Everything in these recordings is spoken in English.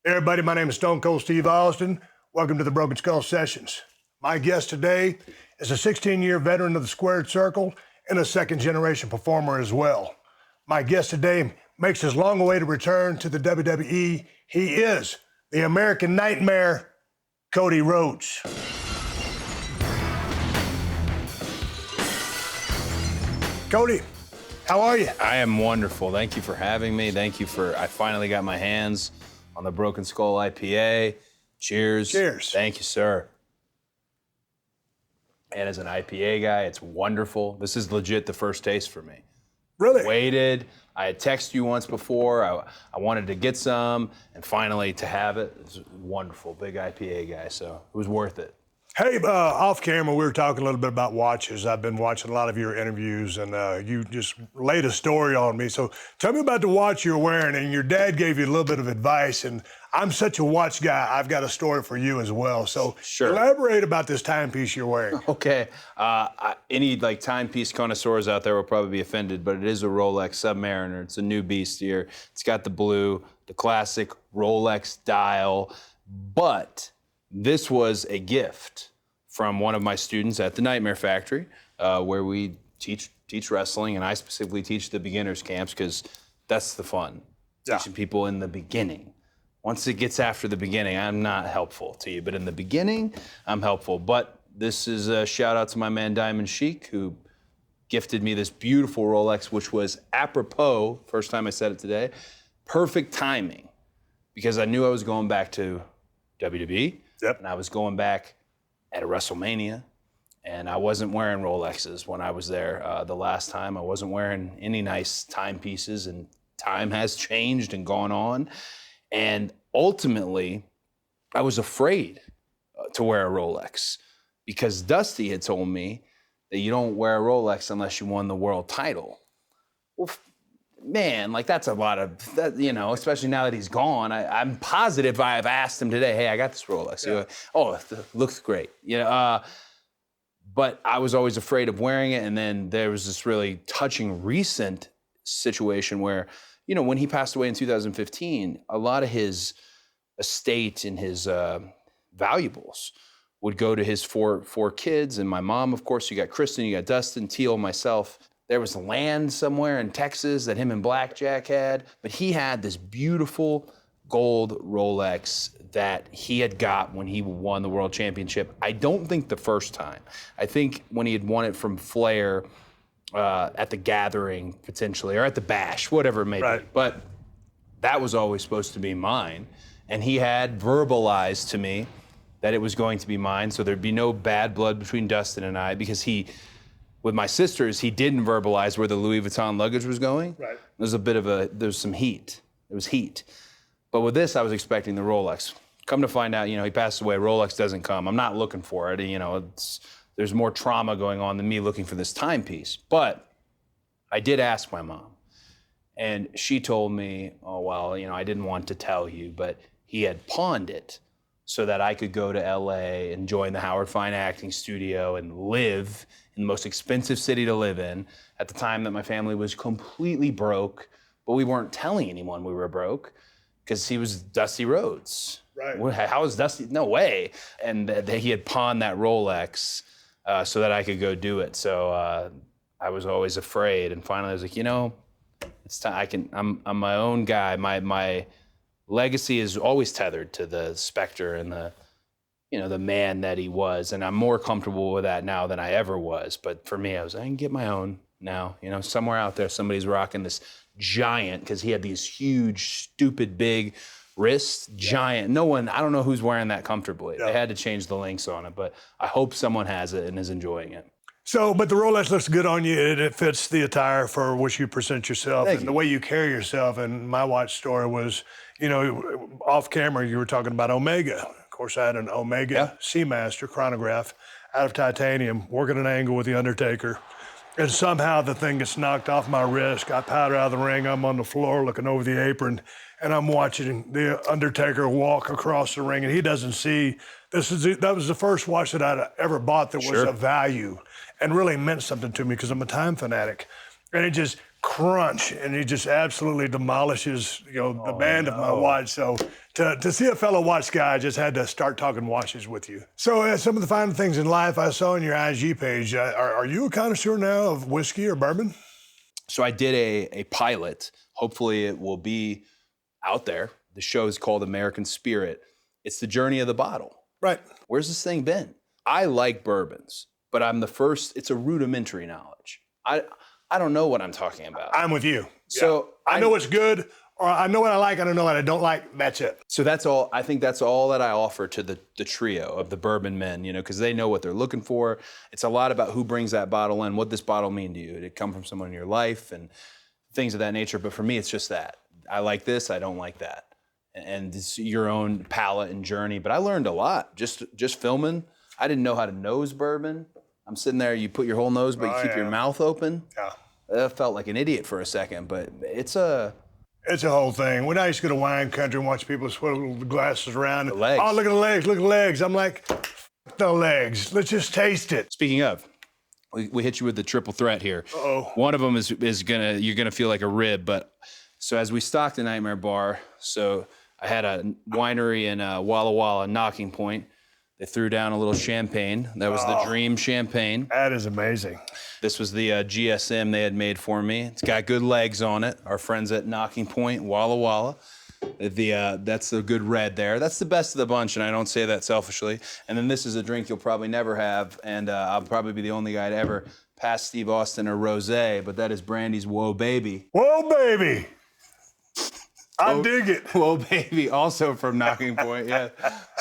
Hey everybody, my name is Stone Cold Steve Austin. Welcome to the Broken Skull Sessions. My guest today is a 16-year veteran of the Squared Circle and a second-generation performer as well. My guest today makes his long-awaited return to the WWE. He is the American Nightmare, Cody Rhodes. Cody, how are you? I am wonderful. Thank you for having me. I finally got my hands on the Broken Skull IPA. Cheers. Cheers. Thank you, sir. And as an IPA guy, it's wonderful. This is legit the first taste for me. Really? Waited. I had texted you once before. I wanted to get some, and finally to have it. It's wonderful. Big IPA guy, so it was worth it. Hey, off camera, we were talking a little bit about watches. I've been watching a lot of your interviews, and you just laid a story on me. So tell me about the watch you're wearing, and your dad gave you a little bit of advice, and I'm such a watch guy, I've got a story for you as well. So Sure. Elaborate about this timepiece you're wearing. Okay. Any timepiece connoisseurs out there will probably be offended, but it is a Rolex Submariner. It's a new beast here. It's got the blue, the classic Rolex dial, but this was a gift from one of my students at the Nightmare Factory, where we teach wrestling, and I specifically teach the beginners camps because that's the fun, teaching people in the beginning. Once it gets after the beginning, I'm not helpful to you, but in the beginning, I'm helpful. But this is a shout out to my man Diamond Sheik, who gifted me this beautiful Rolex, which was apropos, first time I said it today, perfect timing, because I knew I was going back to WWE. Yep. And I was going back at a WrestleMania, and I wasn't wearing Rolexes when I was there the last time. I wasn't wearing any nice timepieces, and time has changed and gone on. And ultimately, I was afraid to wear a Rolex because Dusty had told me that you don't wear a Rolex unless you won the world title. Well, man, that's a lot of, especially now that he's gone. I'm positive I've asked him today, hey, I got this Rolex. Yeah. Goes, oh, it looks great. But I was always afraid of wearing it. And then there was this really touching recent situation where, when he passed away in 2015, a lot of his estate and his valuables would go to his four kids and my mom, of course. You got Kristen, you got Dustin, Teal, myself. There was land somewhere in Texas that him and Blackjack had, but he had this beautiful gold Rolex that he had got when he won the world championship. I don't think the first time. I think when he had won it from Flair at the Gathering, potentially, or at the Bash, whatever it may be. But that was always supposed to be mine. And he had verbalized to me that it was going to be mine, so there'd be no bad blood between Dustin and I, because with my sisters, he didn't verbalize where the Louis Vuitton luggage was going. Right. There's some heat. There was heat. But with this, I was expecting the Rolex. Come to find out, he passed away. Rolex doesn't come. I'm not looking for it. There's more trauma going on than me looking for this timepiece. But I did ask my mom, and she told me, oh, well, I didn't want to tell you, but he had pawned it so that I could go to LA and join the Howard Fine Acting Studio and live in the most expensive city to live in at the time that my family was completely broke, but we weren't telling anyone we were broke because he was Dusty Rhodes. Right. How was Dusty? No way. And he had pawned that Rolex so that I could go do it. So I was always afraid. And finally I was like, it's time. I'm my own guy. My legacy is always tethered to the specter and the man that he was. And I'm more comfortable with that now than I ever was. But for me, I can get my own now. Somewhere out there, somebody's rocking this giant, because he had these huge, stupid, big wrists, giant. I don't know who's wearing that comfortably. They had to change the links on it, but I hope someone has it and is enjoying it. So, but the Rolex looks good on you. It fits the attire for which you present yourself and the way you carry yourself. And my watch story was, off camera, you were talking about Omega. Of course, I had an Omega Seamaster chronograph out of titanium, working an angle with the Undertaker. And somehow the thing gets knocked off my wrist, got powder out of the ring. I'm on the floor looking over the apron, and I'm watching the Undertaker walk across the ring, and he doesn't see. That was the first watch that I'd ever bought that was of value and really meant something to me because I'm a time fanatic. And it just crunch, and he just absolutely demolishes, the band of my watch. So to see a fellow watch guy, I just had to start talking watches with you. So some of the finer things in life I saw on your IG page. Are you a connoisseur now of whiskey or bourbon? So I did a pilot. Hopefully it will be out there. The show is called American Spirit. It's the journey of the bottle. Right. Where's this thing been? I like bourbons, but I'm the first. It's a rudimentary knowledge. I don't know what I'm talking about. I'm with you. So I know what's good, or I know what I like, I don't know what I don't like. That's it. So that's all. I think that's all that I offer to the trio of the bourbon men, because they know what they're looking for. It's a lot about who brings that bottle in, what this bottle mean to you. Did it come from someone in your life and things of that nature? But for me, it's just that. I like this, I don't like that. And it's your own palate and journey. But I learned a lot just filming. I didn't know how to nose bourbon. I'm sitting there, you put your whole nose, but you keep your mouth open. Yeah. I felt like an idiot for a second, but it's a whole thing. When I used to go to wine country and watch people swivel the glasses around. The legs. Oh, look at the legs, look at the legs. I'm like, the legs. Let's just taste it. Speaking of, we hit you with the triple threat here. Uh-oh. One of them is you're gonna feel like a rib, but so as we stocked the Nightmare Bar, so I had a winery in Walla Walla, Knocking Point. They threw down a little champagne. That was the Dream Champagne. That is amazing. This was the GSM they had made for me. It's got good legs on it. Our friends at Knocking Point, Walla Walla. That's the good red there. That's the best of the bunch, and I don't say that selfishly. And then this is a drink you'll probably never have, and I'll probably be the only guy to ever pass Steve Austin a rosé, but that is Brandy's Whoa Baby. Whoa, baby. I dig it. Whoa Baby, also from Knocking Point, yeah.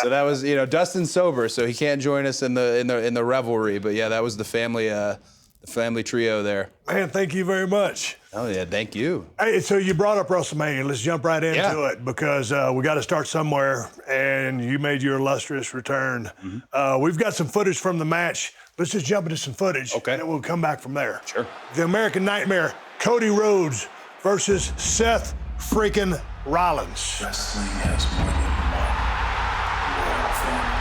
So that was, Dustin's sober, so he can't join us in the revelry. But yeah, that was the family trio there. Man, thank you very much. Oh yeah, thank you. Hey, so you brought up WrestleMania. Let's jump right into it because we got to start somewhere, and you made your illustrious return. Mm-hmm. We've got some footage from the match. Let's just jump into some footage, okay, and then we'll come back from there. Sure. The American Nightmare, Cody Rhodes versus Seth freaking Rollins. Wrestling has more than one royal family.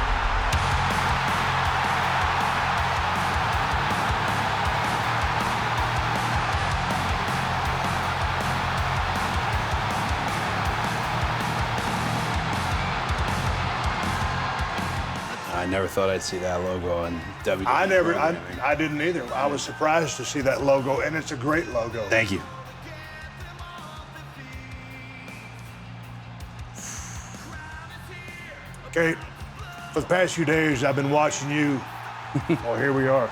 I never thought I'd see that logo on WWE. I didn't either. I was surprised to see that logo, and it's a great logo. Thank you. Okay, for the past few days, I've been watching you. Oh, here we are.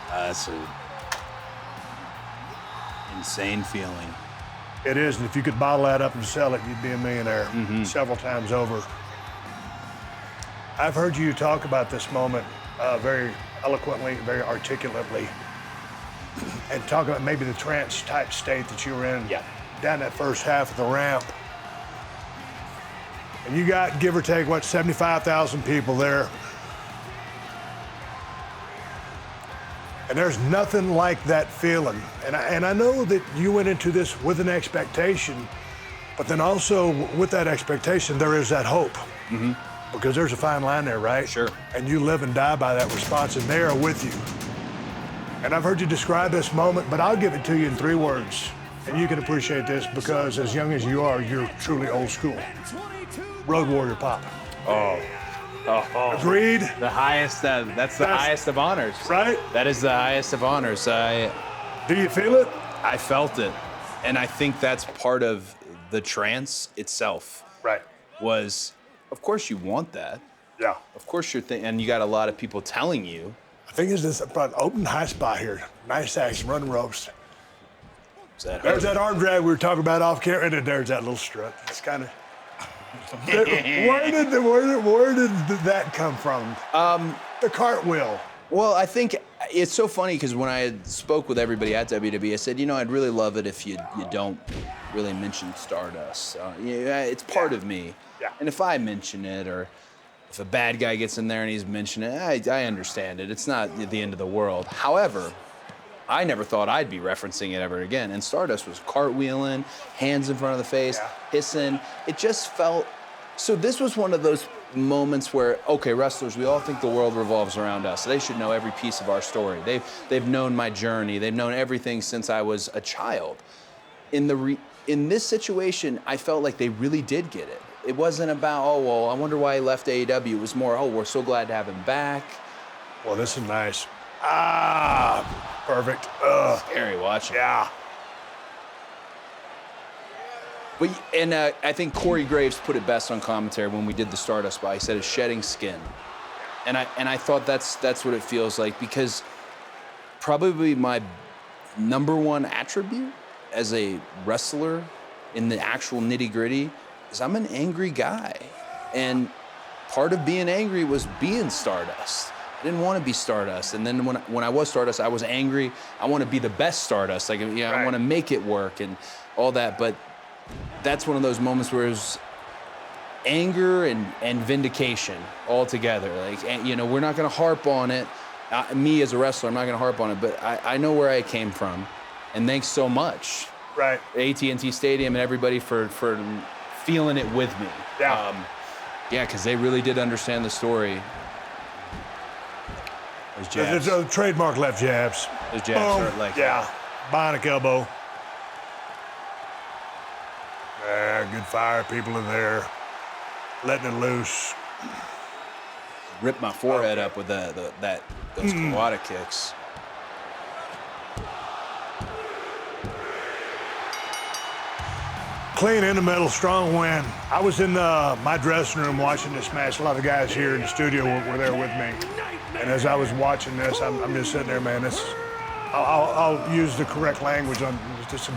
That's an insane feeling. It is, and if you could bottle that up and sell it, you'd be a millionaire several times over. I've heard you talk about this moment very eloquently, very articulately, and talk about maybe the trance-type state that you were in down that first half of the ramp. And you got, give or take, 75,000 people there. And there's nothing like that feeling. And I know that you went into this with an expectation, but then also with that expectation, there is that hope. Mm-hmm. Because there's a fine line there, right? Sure. And you live and die by that response, and they are with you. And I've heard you describe this moment, but I'll give it to you in 3 words. And you can appreciate this because as young as you are, you're truly old school. Road Warrior Pop. Oh. Agreed? The highest, that's the highest of honors. Right? That is the highest of honors. Do you feel it? I felt it. And I think that's part of the trance itself. Right. Was, of course you want that. Yeah. Of course you're and you got a lot of people telling you. I think it's this open high spot here. Nice action, run ropes. There's that arm drag we were talking about off camera, and then there's that little strut. It's kind of. Where did that come from? The cartwheel. Well, I think it's so funny because when I spoke with everybody at WWE, I said, I'd really love it if you don't really mention Stardust. It's part of me. Yeah. And if I mention it, or if a bad guy gets in there and he's mentioning it, I understand it. It's not the end of the world. However, I never thought I'd be referencing it ever again. And Stardust was cartwheeling, hands in front of the face, hissing. It just felt, so this was one of those moments where, okay, wrestlers, we all think the world revolves around us. They should know every piece of our story. They've known my journey. They've known everything since I was a child. In this situation, I felt like they really did get it. It wasn't about, oh, well, I wonder why he left AEW. It was more, oh, we're so glad to have him back. Well, this is nice. Perfect. Scary watching. Yeah. But, I think Corey Graves put it best on commentary when we did the Stardust spot. He said it's shedding skin. And I thought that's what it feels like, because probably my number one attribute as a wrestler in the actual nitty-gritty is I'm an angry guy. And part of being angry was being Stardust. I didn't want to be Stardust. And then when I was Stardust, I was angry. I want to be the best Stardust. Like, yeah, right. I want to make it work and all that. But that's one of those moments where it's anger and vindication all together. Like, we're not going to harp on it. Me as a wrestler, I'm not going to harp on it. But I know where I came from. And thanks so much, right? AT&T Stadium and everybody for feeling it with me. Yeah. Because they really did understand the story. Those jabs. There's trademark left jabs. Those jabs hurt like yeah. Bionic elbow. Yeah, good fire. People in there, letting it loose. Ripped my forehead up with those Kawada kicks. Clean in the middle, strong win. I was in my dressing room watching this match. A lot of the guys here in the studio were there with me. And as I was watching this, I'm just sitting there, man. I'll use the correct language on this.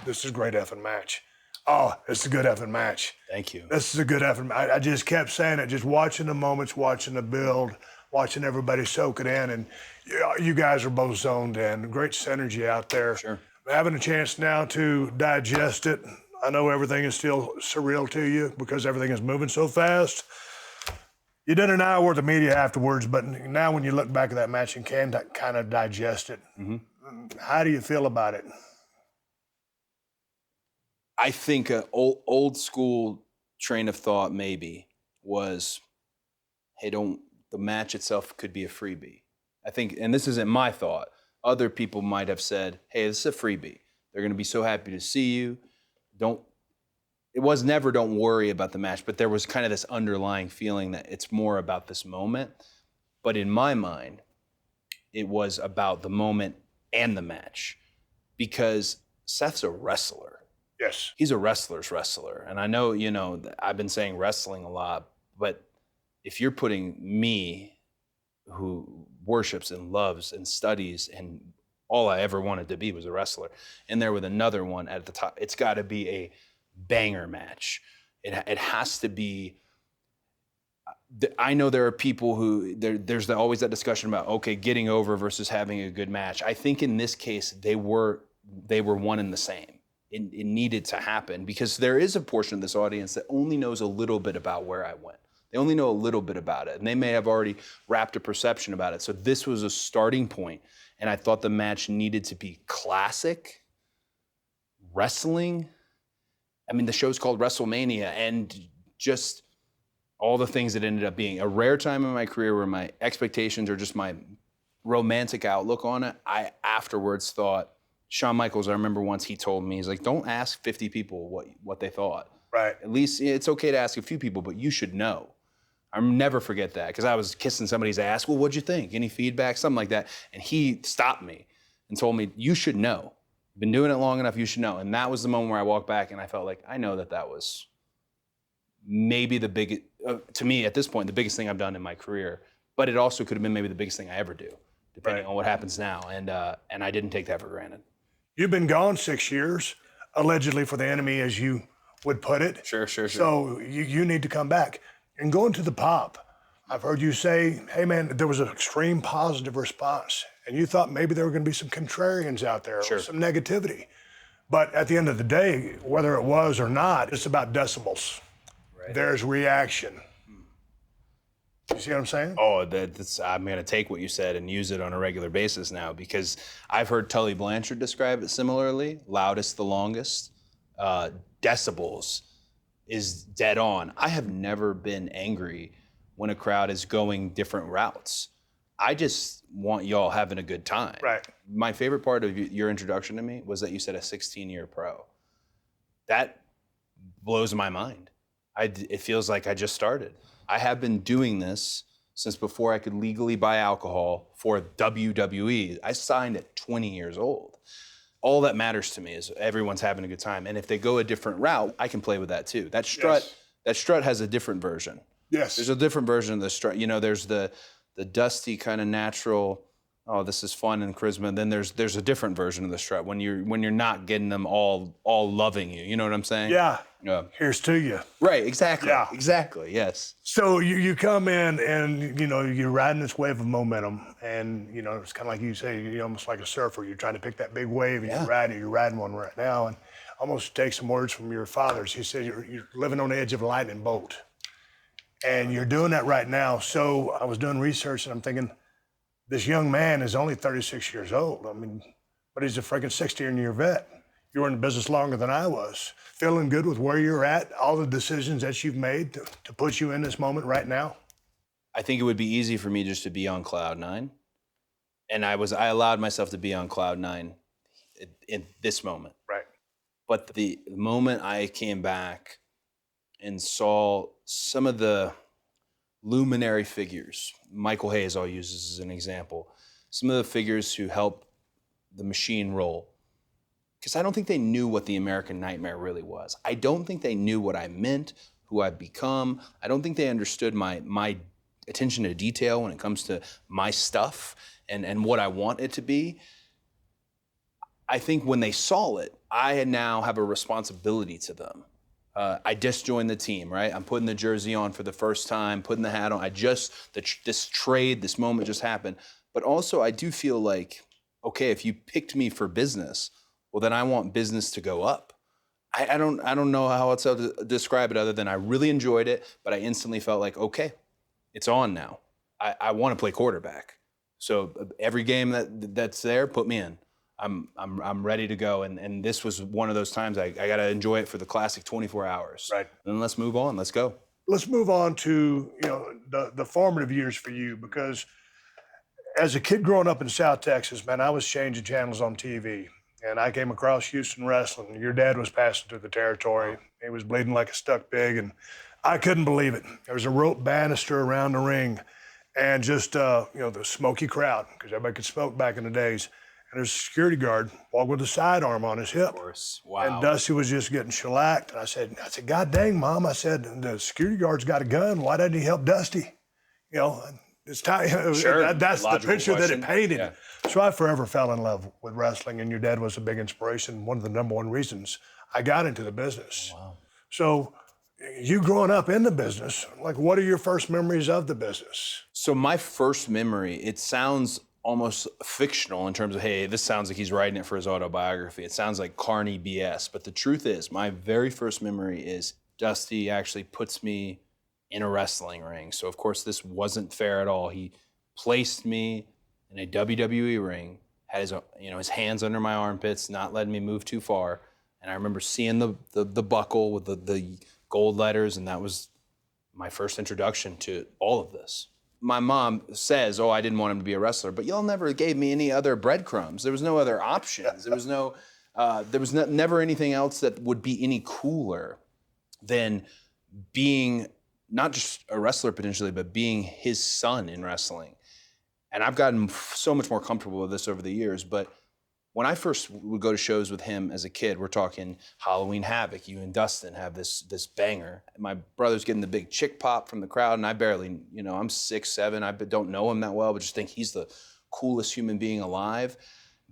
Is a great effing match. Oh, it's a good effing match. Thank you. This is a good effing match. I just kept saying it, just watching the moments, watching the build, watching everybody soak it in. And you guys are both zoned in. Great synergy out there. Sure. Having a chance now to digest it. I know everything is still surreal to you because everything is moving so fast. You did an hour worth of media afterwards, but now when you look back at that match and can kind of digest it, how do you feel about it? I think an old school train of thought maybe was, hey, the match itself could be a freebie. I think, and this isn't my thought, other people might have said, hey, this is a freebie. They're going to be so happy to see you. It was never don't worry about the match, but there was kind of this underlying feeling that it's more about this moment. But in my mind, it was about the moment and the match, because Seth's a wrestler. Yes. He's a wrestler's wrestler. And I know, I've been saying wrestling a lot, but if you're putting me, who worships and loves and studies, and all I ever wanted to be was a wrestler, and there with another one at the top, it's got to be a banger match. It has to be. I know there are people who there's always that discussion about, okay, getting over versus having a good match. I think in this case they were one and the same. It needed to happen because there is a portion of this audience that only knows a little bit about where I went. They only know a little bit about it, and they may have already wrapped a perception about it. So this was a starting point, and I thought the match needed to be classic wrestling. I mean, the show's called WrestleMania, and just all the things that ended up being a rare time in my career where my expectations or just my romantic outlook on it, I afterwards thought, Shawn Michaels, I remember once he told me, he's like, don't ask 50 people what they thought. Right. At least it's okay to ask a few people, but you should know. I'll never forget that, because I was kissing somebody's ass. Well, what'd you think? Any feedback? Something like that. And he stopped me and told me, you should know. You've been doing it long enough, you should know. And that was the moment where I walked back and I felt like, I know that was maybe the biggest, to me at this point, the biggest thing I've done in my career. But it also could have been maybe the biggest thing I ever do, depending on what happens now. And I didn't take that for granted. You've been gone 6 years, allegedly for the enemy, as you would put it. Sure. So you need to come back. And going to the pop, I've heard you say, hey man, there was an extreme positive response. And you thought maybe there were going to be some contrarians out there, or some negativity. But at the end of the day, whether it was or not, it's about decibels. Right. There's reaction. You see what I'm saying? Oh, I'm going to take what you said and use it on a regular basis now, because I've heard Tully Blanchard describe it similarly. Loudest, the longest. Decibels is dead on. I have never been angry when a crowd is going different routes. I just want y'all having a good time. Right. My favorite part of your introduction to me was that you said a 16-year pro. That blows my mind. It feels like I just started. I have been doing this since before I could legally buy alcohol for WWE. I signed at 20 years old. All that matters to me is everyone's having a good time. And if they go a different route, I can play with that too. That strut, Yes. that strut has a different version. Yes. There's a different version of the strut. You know, there's the dusty kind of natural, oh, this is fun and charisma. Then there's a different version of the strut when you're not getting them all loving you. You know what I'm saying? Yeah. Yeah. Here's to you. Right, exactly. Yeah. Exactly, yes. So you come in and, you're riding this wave of momentum, and, it's kind of like you say, you're almost like a surfer. You're trying to pick that big wave, and you're riding one right now. And almost take some words from your fathers. He said you're living on the edge of a lightning bolt. And you're doing that right now. So I was doing research, and I'm thinking, this young man is only 36 years old. I mean, but he's a freaking 60-year vet. You were in the business longer than I was. Feeling good with where you're at, all the decisions that you've made to put you in this moment right now? I think it would be easy for me just to be on cloud nine. And I allowed myself to be on cloud nine in this moment. Right. But the moment I came back and saw some of the luminary figures, Michael Hayes I'll use as an example, some of the figures who helped the machine roll, because I don't think they knew what the American Nightmare really was. I don't think they knew what I meant, who I've become. I don't think they understood my attention to detail when it comes to my stuff and what I want it to be. I think when they saw it, I now have a responsibility to them. I just joined the team, right? I'm putting the jersey on for the first time, putting the hat on. This trade, this moment just happened. But also I do feel like, okay, if you picked me for business, well, then I want business to go up. I don't know how else to describe it other than I really enjoyed it, but I instantly felt like, okay, it's on now. I want to play quarterback. So every game that's there, put me in. I'm ready to go. And this was one of those times I got to enjoy it for the classic 24 hours. Right. Then let's move on. Let's go. Let's move on to, the formative years for you, because as a kid growing up in South Texas, man, I was changing channels on TV. And I came across Houston Wrestling. Your dad was passing through the territory. He was bleeding like a stuck pig, and I couldn't believe it. There was a rope banister around the ring, and just, the smoky crowd, because everybody could smoke back in the days. And there's a security guard walking with a sidearm on his hip. Of course. Wow. And Dusty was just getting shellacked. And I said, God dang, Mom. I said, the security guard's got a gun. Why doesn't he help Dusty? It's time. Sure. That's the Logical picture question. that it painted. Yeah. So I forever fell in love with wrestling, and your dad was a big inspiration, one of the number one reasons I got into the business. Wow. So you growing up in the business, like, what are your first memories of the business? So my first memory, it sounds almost fictional in terms of, hey, this sounds like he's writing it for his autobiography. It sounds like carny BS. But the truth is, my very first memory is Dusty actually puts me in a wrestling ring. So of course this wasn't fair at all. He placed me in a WWE ring, had his hands under my armpits, not letting me move too far. And I remember seeing the buckle with the gold letters, and that was my first introduction to all of this. My mom says, I didn't want him to be a wrestler, but y'all never gave me any other breadcrumbs. There was no other options. There was never anything else that would be any cooler than being not just a wrestler potentially, but being his son in wrestling. And I've gotten so much more comfortable with this over the years, but when I first would go to shows with him as a kid, we're talking Halloween Havoc. You and Dustin have this banger. My brother's getting the big chick pop from the crowd, and I barely, I'm 6'7". I don't know him that well, but just think he's the coolest human being alive.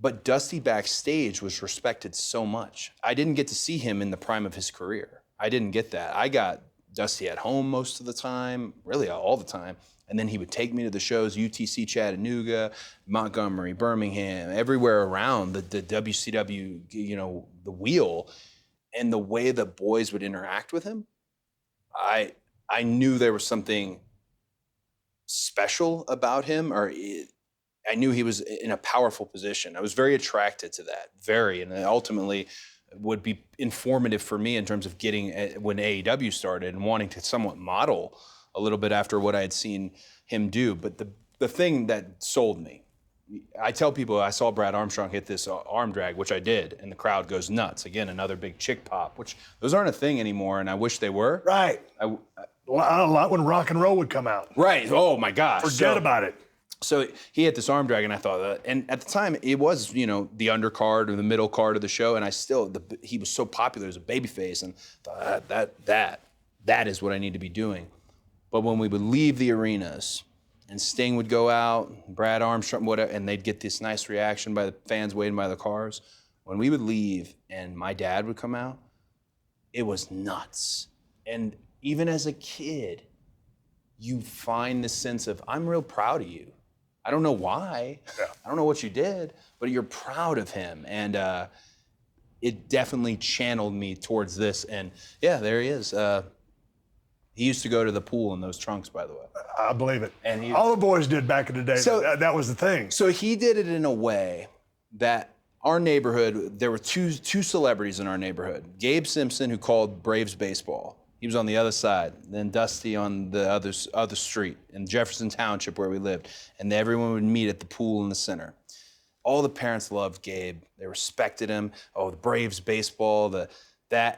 But Dusty backstage was respected so much. I didn't get to see him in the prime of his career. I didn't get that. I got Dusty at home most of the time, really all the time. And then he would take me to the shows, UTC Chattanooga, Montgomery, Birmingham, everywhere around the WCW, the wheel. And the way the boys would interact with him, I knew there was something special about him, I knew he was in a powerful position. I was very attracted to that, and ultimately would be informative for me in terms of getting when AEW started and wanting to somewhat model a little bit after what I had seen him do. But the thing that sold me, I tell people I saw Brad Armstrong hit this arm drag, which I did, and the crowd goes nuts. Again, another big chick pop, which those aren't a thing anymore, and I wish they were. Right. A lot when rock and roll would come out. Right. Oh my gosh. Forget about it. So he hit this arm drag, and I thought, and at the time it was, the undercard or the middle card of the show, and he was so popular as a babyface, and thought that is what I need to be doing. But when we would leave the arenas, and Sting would go out, Brad Armstrong, whatever, and they'd get this nice reaction by the fans waiting by the cars. When we would leave and my dad would come out, it was nuts. And even as a kid, you find this sense of, I'm real proud of you. I don't know why. Yeah. I don't know what you did, but you're proud of him. And it definitely channeled me towards this. And yeah, there he is. He used to go to the pool in those trunks, by the way. I believe it. And all the boys did back in the day. So, that was the thing. So he did it in a way that our neighborhood, there were two celebrities in our neighborhood. Gabe Simpson, who called Braves baseball. He was on the other side. Then Dusty on the other street in Jefferson Township where we lived. And everyone would meet at the pool in the center. All the parents loved Gabe. They respected him. Oh, the Braves baseball, that.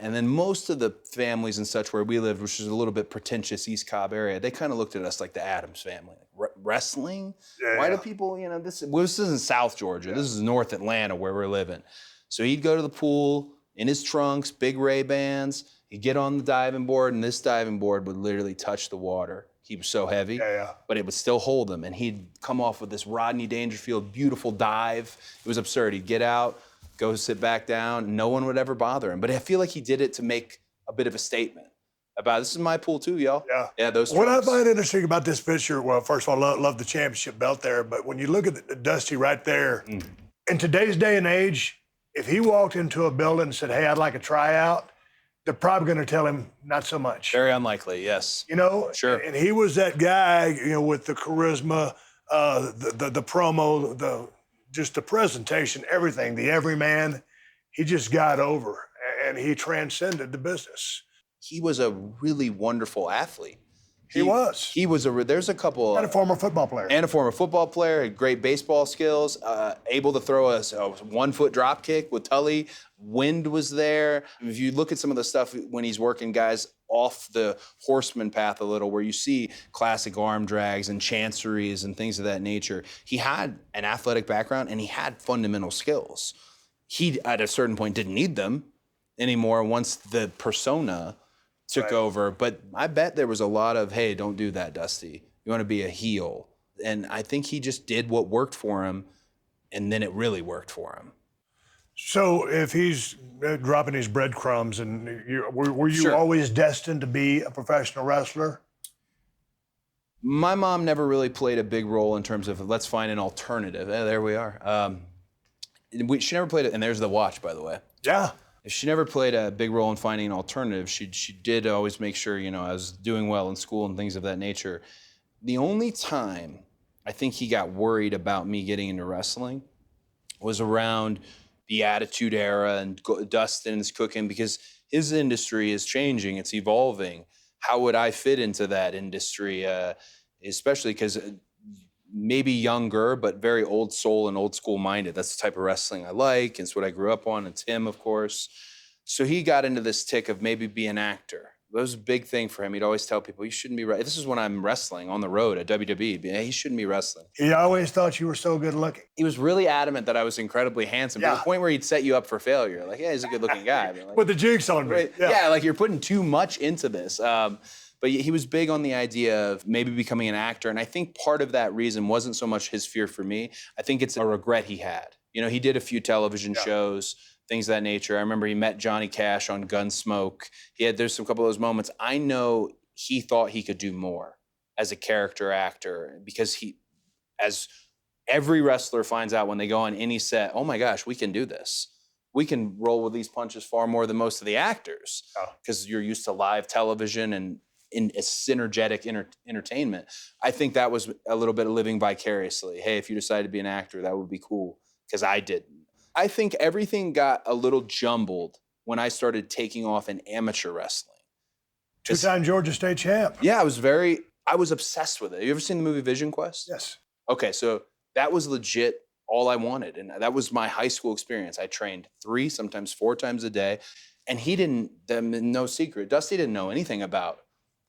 And then most of the families and such where we lived, which is a little bit pretentious East Cobb area, they kind of looked at us like the Addams family. Wrestling? Yeah, Why do people, this isn't South Georgia. Yeah. This is North Atlanta where we're living. So he'd go to the pool in his trunks, big Ray-Bans. He'd get on the diving board, and this diving board would literally touch the water. He was so heavy, but it would still hold him. And he'd come off with this Rodney Dangerfield beautiful dive. It was absurd. He'd get out, go sit back down. No one would ever bother him. But I feel like he did it to make a bit of a statement about, this is my pool too, y'all. Yeah, those What I find interesting about this picture, well, first of all, love the championship belt there. But when you look at the Dusty right there, in today's day and age, if he walked into a building and said, hey, I'd like a tryout, they're probably going to tell him not so much. Very unlikely, yes. Sure. And he was that guy, with the charisma, the promo, just the presentation, everything, the everyman. He just got over, and he transcended the business. He was a really wonderful athlete. He was. He was there's a couple. And a former football player. And a former football player, had great baseball skills, able to throw a 1-foot drop kick with Tully. Wind was there. If you look at some of the stuff when he's working guys off the horseman path a little, where you see classic arm drags and chanceries and things of that nature, he had an athletic background and he had fundamental skills. He, at a certain point, didn't need them anymore once the persona took over. But I bet there was a lot of, hey, don't do that, Dusty. You want to be a heel. And I think he just did what worked for him, and then it really worked for him. So if he's dropping his breadcrumbs, and were you Sure. always destined to be a professional wrestler? My mom never really played a big role in terms of, let's find an alternative. There we are. She never played it, and there's the watch, by the way. Yeah. She never played a big role in finding an alternative. She did always make sure, I was doing well in school and things of that nature. The only time I think he got worried about me getting into wrestling was around the Attitude Era and Dustin's cooking, because his industry is changing, it's evolving. How would I fit into that industry? Especially because maybe younger, but very old soul and old school minded. That's the type of wrestling I like. It's what I grew up on. It's him, of course. So he got into this tick of maybe be an actor. That was a big thing for him. He'd always tell people, you shouldn't be, this is when I'm wrestling on the road at WWE. He shouldn't be wrestling. He always thought you were so good looking. He was really adamant that I was incredibly handsome, to the point where he'd set you up for failure. Like, yeah, he's a good looking guy. Like, with the jinx on me. Yeah, like you're putting too much into this. But he was big on the idea of maybe becoming an actor. And I think part of that reason wasn't so much his fear for me. I think it's a regret he had. He did a few television shows, things of that nature. I remember he met Johnny Cash on Gunsmoke. There's a couple of those moments. I know he thought he could do more as a character actor, because as every wrestler finds out when they go on any set, oh my gosh, we can do this. We can roll with these punches far more than most of the actors, because you're used to live television and in a synergetic entertainment. I think that was a little bit of living vicariously. Hey, if you decide to be an actor, that would be cool, because I didn't. I think everything got a little jumbled when I started taking off in amateur wrestling. Two-time Georgia State champ. Yeah, I was obsessed with it. You ever seen the movie Vision Quest? Yes. Okay, so that was legit all I wanted. And that was my high school experience. I trained 3, sometimes 4 times a day. And no secret, Dusty didn't know anything about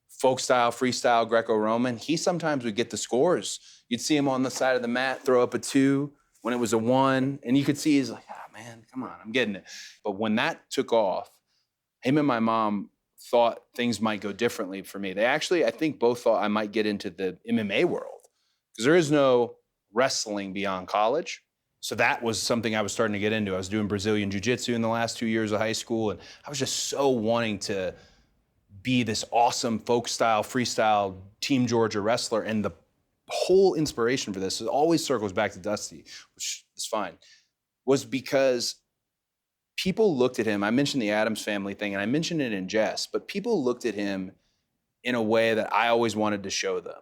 folk style, freestyle, Greco-Roman. He sometimes would get the scores. You'd see him on the side of the mat, throw up a 2 when it was a 1. And you could see he's like, man, come on, I'm getting it. But when that took off, him and my mom thought things might go differently for me. They actually, I think, both thought I might get into the MMA world because there is no wrestling beyond college. So that was something I was starting to get into. I was doing Brazilian Jiu-Jitsu in the last 2 years of high school, and I was just so wanting to be this awesome folk style, freestyle Team Georgia wrestler. And the whole inspiration for this, it always circles back to Dusty, which is fine, was because people looked at him. I mentioned the Addams Family thing, and I mentioned it in jest, but people looked at him in a way that I always wanted to show them.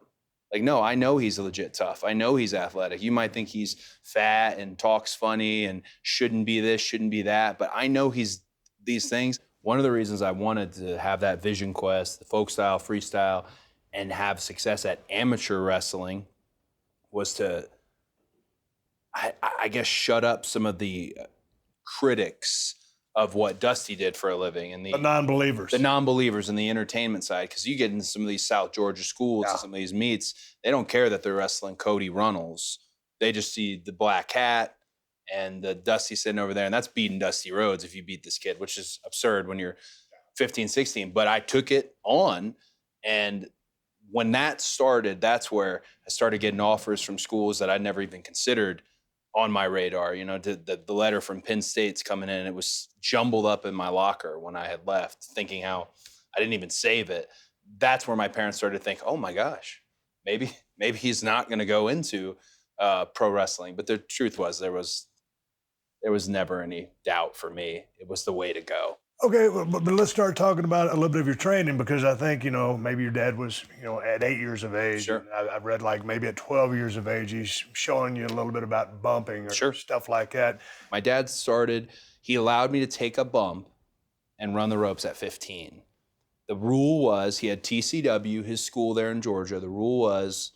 Like, no, I know he's legit tough. I know he's athletic. You might think he's fat and talks funny and shouldn't be this, shouldn't be that, but I know he's these things. One of the reasons I wanted to have that vision quest, the folk style, freestyle, and have success at amateur wrestling was to, I guess, shut up some of the critics of what Dusty did for a living and the non-believers in the entertainment side. Because you get into some of these South Georgia schools and some of these meets, they don't care that they're wrestling Cody Runnels. They just see the black hat and the Dusty sitting over there, and that's beating Dusty Rhodes if you beat this kid, which is absurd when you're 15, 16. But I took it on, and when that started, that's where I started getting offers from schools that I'd never even considered on my radar. You know, the letter from Penn State's coming in. It was jumbled up in my locker when I had left, thinking how I didn't even save it. That's where my parents started to think, oh my gosh, maybe he's not going to go into pro wrestling. But the truth was, there was never any doubt for me. It was the way to go. Okay, but let's start talking about a little bit of your training, because I think, maybe your dad was, at 8 years of age. Sure. I've read like maybe at 12 years of age, he's showing you a little bit about bumping or stuff like that. My dad he allowed me to take a bump and run the ropes at 15. The rule was, he had TCW, his school there in Georgia. The rule was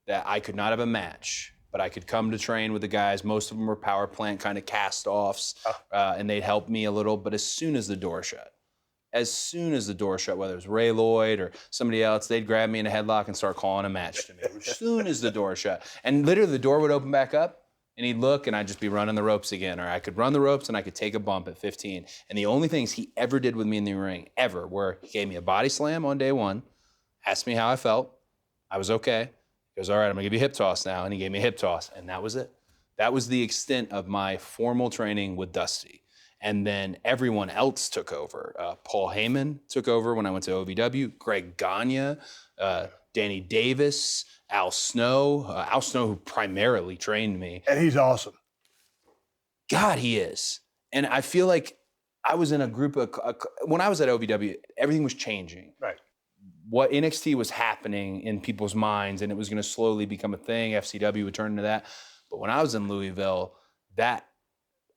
that I could not have a match, but I could come to train with the guys. Most of them were power plant kind of cast-offs, and they'd help me a little. But as soon as the door shut, whether it was Ray Lloyd or somebody else, they'd grab me in a headlock and start calling a match to me. As soon as the door shut. And literally the door would open back up, and he'd look, and I'd just be running the ropes again. Or I could run the ropes, and I could take a bump at 15. And the only things he ever did with me in the ring, ever, were he gave me a body slam on day 1, asked me how I felt. I was okay. He goes, all right, I'm gonna give you a hip toss now. And he gave me a hip toss, and that was it. That was the extent of my formal training with Dusty. And then everyone else took over. Paul Heyman took over when I went to OVW, Greg Gagne, Danny Davis, Al Snow, who primarily trained me. And he's awesome. God, he is. And I feel like I was in a group of, when I was at OVW, everything was changing. Right. What NXT was happening in people's minds, and it was going to slowly become a thing. FCW would turn into that. But when I was in Louisville,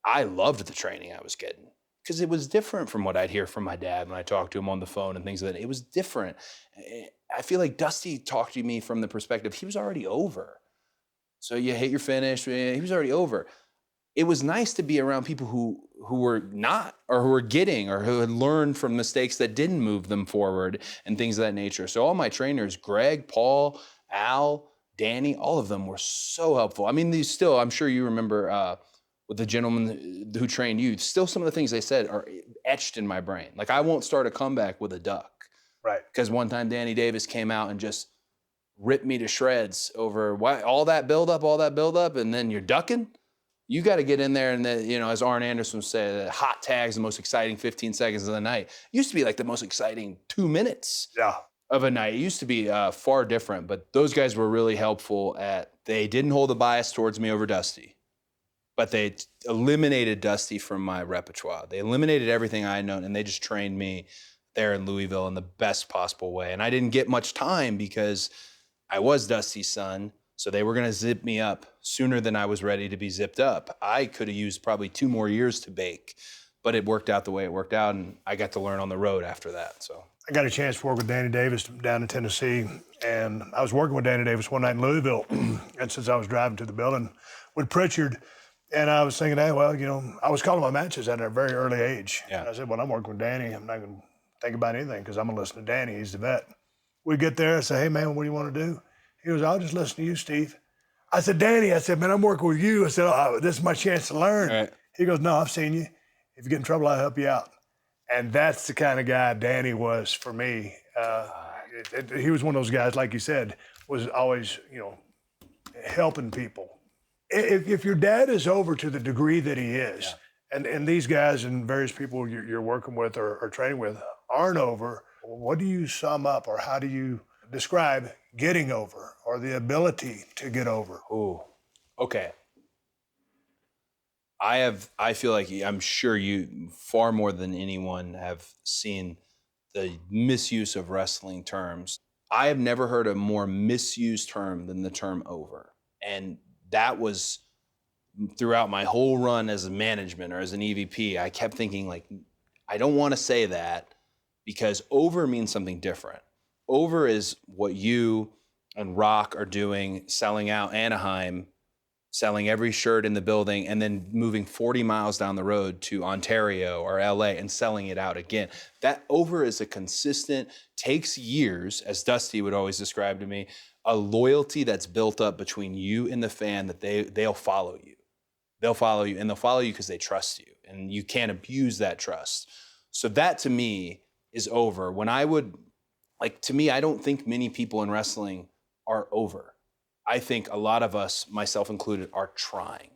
I loved the training I was getting, because it was different from what I'd hear from my dad when I talked to him on the phone and things like that. It was different. I feel like Dusty talked to me from the perspective, he was already over. So you hit your finish, he was already over. It was nice to be around people who were not, or who were getting, or who had learned from mistakes that didn't move them forward and things of that nature. So all my trainers, Greg, Paul, Al, Danny, all of them were so helpful. I mean, I'm sure you remember with the gentleman who trained you, still some of the things they said are etched in my brain. Like, I won't start a comeback with a duck. Right. Because one time Danny Davis came out and just ripped me to shreds over all that buildup, and then you're ducking? You got to get in there, and as Arn Anderson said, hot tag's the most exciting 15 seconds of the night. It used to be like the most exciting 2 minutes of a night. It used to be far different, but those guys were really helpful they didn't hold a bias towards me over Dusty, but they eliminated Dusty from my repertoire. They eliminated everything I had known, and they just trained me there in Louisville in the best possible way. And I didn't get much time because I was Dusty's son, so they were going to zip me up sooner than I was ready to be zipped up. I could have used probably 2 more years to bake, but it worked out the way it worked out, and I got to learn on the road after that. So I got a chance to work with Danny Davis down in Tennessee, and I was working with Danny Davis one night in Louisville, and since I was driving to the building with Pritchard, and I was thinking, hey, well, I was calling my matches at a very early age. Yeah. And I said, when I'm working with Danny, I'm not going to think about anything because I'm going to listen to Danny. He's the vet. We get there, I say, hey, man, what do you want to do? He goes, I'll just listen to you, Steve. I said, Danny, man, I'm working with you. I said, oh, this is my chance to learn. Right. He goes, no, I've seen you. If you get in trouble, I'll help you out. And that's the kind of guy Danny was for me. He was one of those guys, like you said, was always, helping people. If your dad is over to the degree that he is, and these guys and various people you're working with or training with aren't over, what do you sum up or how do you describe getting over or the ability to get over? Ooh, okay. I feel like I'm sure you far more than anyone have seen the misuse of wrestling terms. I have never heard a more misused term than the term over. And that was throughout my whole run as a management or as an EVP. I kept thinking like, I don't want to say that because over means something different. Over is what you and Rock are doing, selling out Anaheim, selling every shirt in the building, and then moving 40 miles down the road to Ontario or LA and selling it out again. That over is a consistent, takes years, as Dusty would always describe to me, a loyalty that's built up between you and the fan that they'll follow you. They'll follow you, and they'll follow you because they trust you, and you can't abuse that trust. So that to me is over. When I would, to me, I don't think many people in wrestling are over. I think a lot of us, myself included, are trying.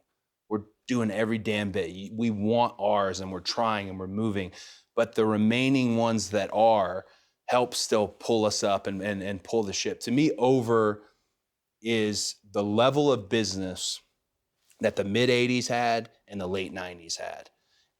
We're doing every damn bit. We want ours and we're trying and we're moving, but the remaining ones that are help still pull us up and pull the ship. To me, over is the level of business that the mid 80s had and the late 90s had.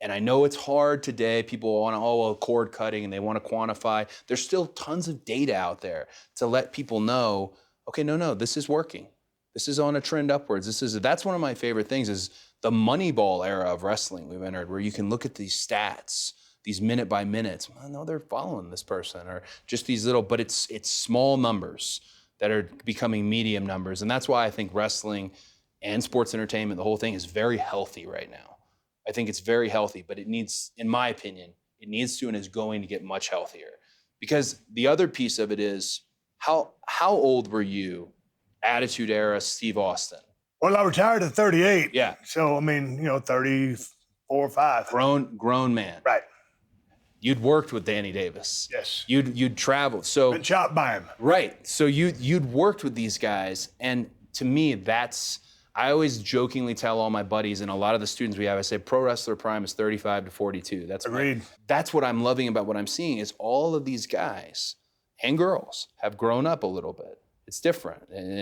And I know it's hard today. People want to, cord cutting and they want to quantify. There's still tons of data out there to let people know, okay, no, this is working. This is on a trend upwards. That's one of my favorite things is the Moneyball era of wrestling we've entered, where you can look at these stats, these minute by minutes. Well, no, they're following this person, or just these little, but it's small numbers that are becoming medium numbers. And that's why I think wrestling and sports entertainment, the whole thing is very healthy right now. I think it's very healthy, but it needs, in my opinion, it needs to and is going to get much healthier. Because the other piece of it is, how old were you, Attitude Era Steve Austin? Well, I retired at 38. Yeah. So, 34 or 5. Grown man. Right. You'd worked with Danny Davis. Yes. You'd traveled. So been chopped by him. Right. So you'd worked with these guys, and to me, I always jokingly tell all my buddies and a lot of the students we have, I say pro wrestler prime is 35 to 42. Agreed. That's what I'm loving about what I'm seeing is all of these guys and girls have grown up a little bit. It's different. And,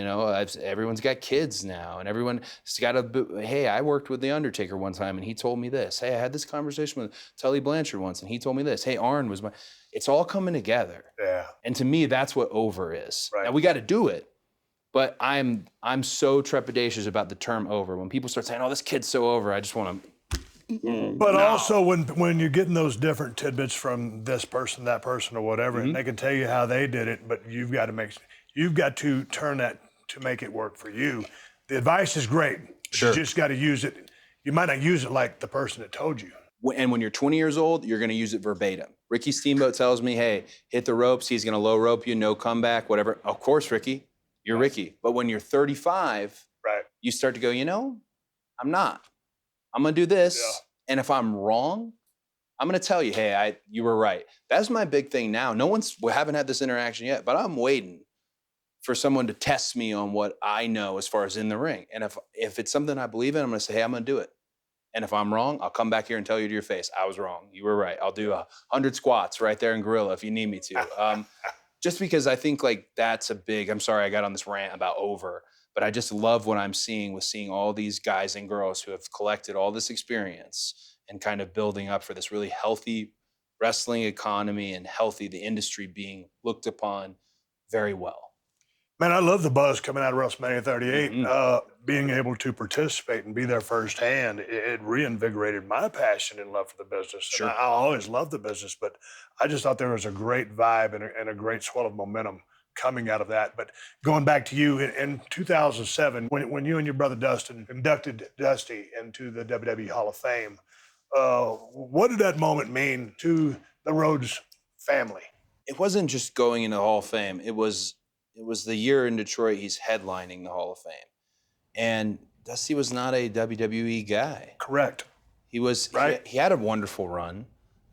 everyone's got kids now, and everyone's got hey, I worked with The Undertaker one time and he told me this. Hey, I had this conversation with Tully Blanchard once and he told me this. Hey, Arn was it's all coming together. Yeah. And to me, that's what over is. Right. Now we got to do it. But I'm so trepidatious about the term over. When people start saying, "Oh, this kid's so over," I just want to. But also when you're getting those different tidbits from this person, that person, or whatever, and they can tell you how they did it, but you've got to turn that to make it work for you. The advice is great. Sure. You just got to use it. You might not use it like the person that told you. And when you're 20 years old, you're going to use it verbatim. Ricky Steamboat tells me, "Hey, hit the ropes. He's going to low rope you, no comeback, whatever." Of course, Ricky. You're Ricky. But when you're 35, right, you start to go, I'm not. I'm going to do this. Yeah. And if I'm wrong, I'm going to tell you, hey, you were right. That's my big thing now. We haven't had this interaction yet, but I'm waiting for someone to test me on what I know as far as in the ring. And if it's something I believe in, I'm going to say, hey, I'm going to do it. And if I'm wrong, I'll come back here and tell you to your face, I was wrong. You were right. I'll do 100 squats right there in Gorilla if you need me to. Just because I think that's I'm sorry I got on this rant about over, but I just love what I'm seeing all these guys and girls who have collected all this experience and kind of building up for this really healthy wrestling economy and the industry being looked upon very well. Man, I love the buzz coming out of WrestleMania 38. Being able to participate and be there firsthand, it reinvigorated my passion and love for the business. Sure. And I always loved the business, but I just thought there was a great vibe and a great swell of momentum coming out of that. But going back to you in 2007, when you and your brother Dustin inducted Dusty into the WWE Hall of Fame, what did that moment mean to the Rhodes family? It wasn't just going into the Hall of Fame. It was the year in Detroit he's headlining the Hall of Fame. And Dusty was not a WWE guy. Correct. He was Right. he had a wonderful run.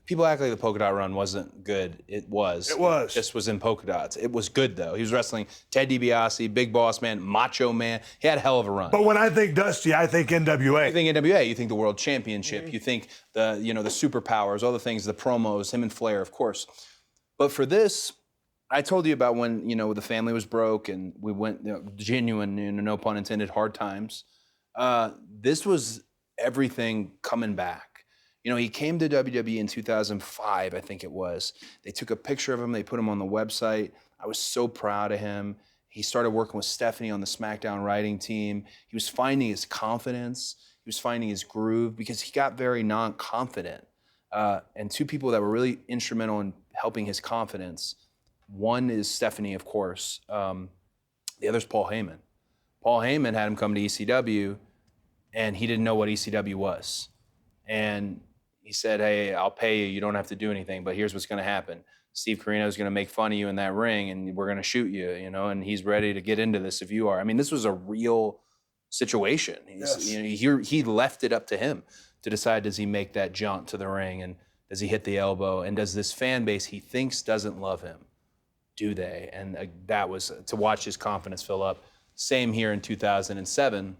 People act like the polka dot run wasn't good. It was. It was. Just was in polka dots. It was good though. He was wrestling Ted DiBiase, Big Boss Man, Macho Man. He had a hell of a run. But when I think Dusty, I think NWA. You think NWA, you think the World Championship, you think the superpowers, all the things, the promos, him and Flair, of course. But for this, I told you about when, the family was broke and we went, genuine, no pun intended, hard times. This was everything coming back. He came to WWE in 2005, I think it was. They took a picture of him. They put him on the website. I was so proud of him. He started working with Stephanie on the SmackDown writing team. He was finding his confidence. He was finding his groove because he got very non-confident. And two people that were really instrumental in helping his confidence. One is Stephanie, of course. The other's Paul Heyman. Paul Heyman had him come to ECW, and he didn't know what ECW was. And he said, hey, I'll pay you. You don't have to do anything, but here's what's going to happen. Steve Corino is going to make fun of you in that ring, and we're going to shoot you, and he's ready to get into this if you are. I mean, this was a real situation. Yes. He left it up to him to decide, does he make that jaunt to the ring, and does he hit the elbow, and does this fan base he thinks doesn't love him, do they? And that was to watch his confidence fill up. Same here in 2007,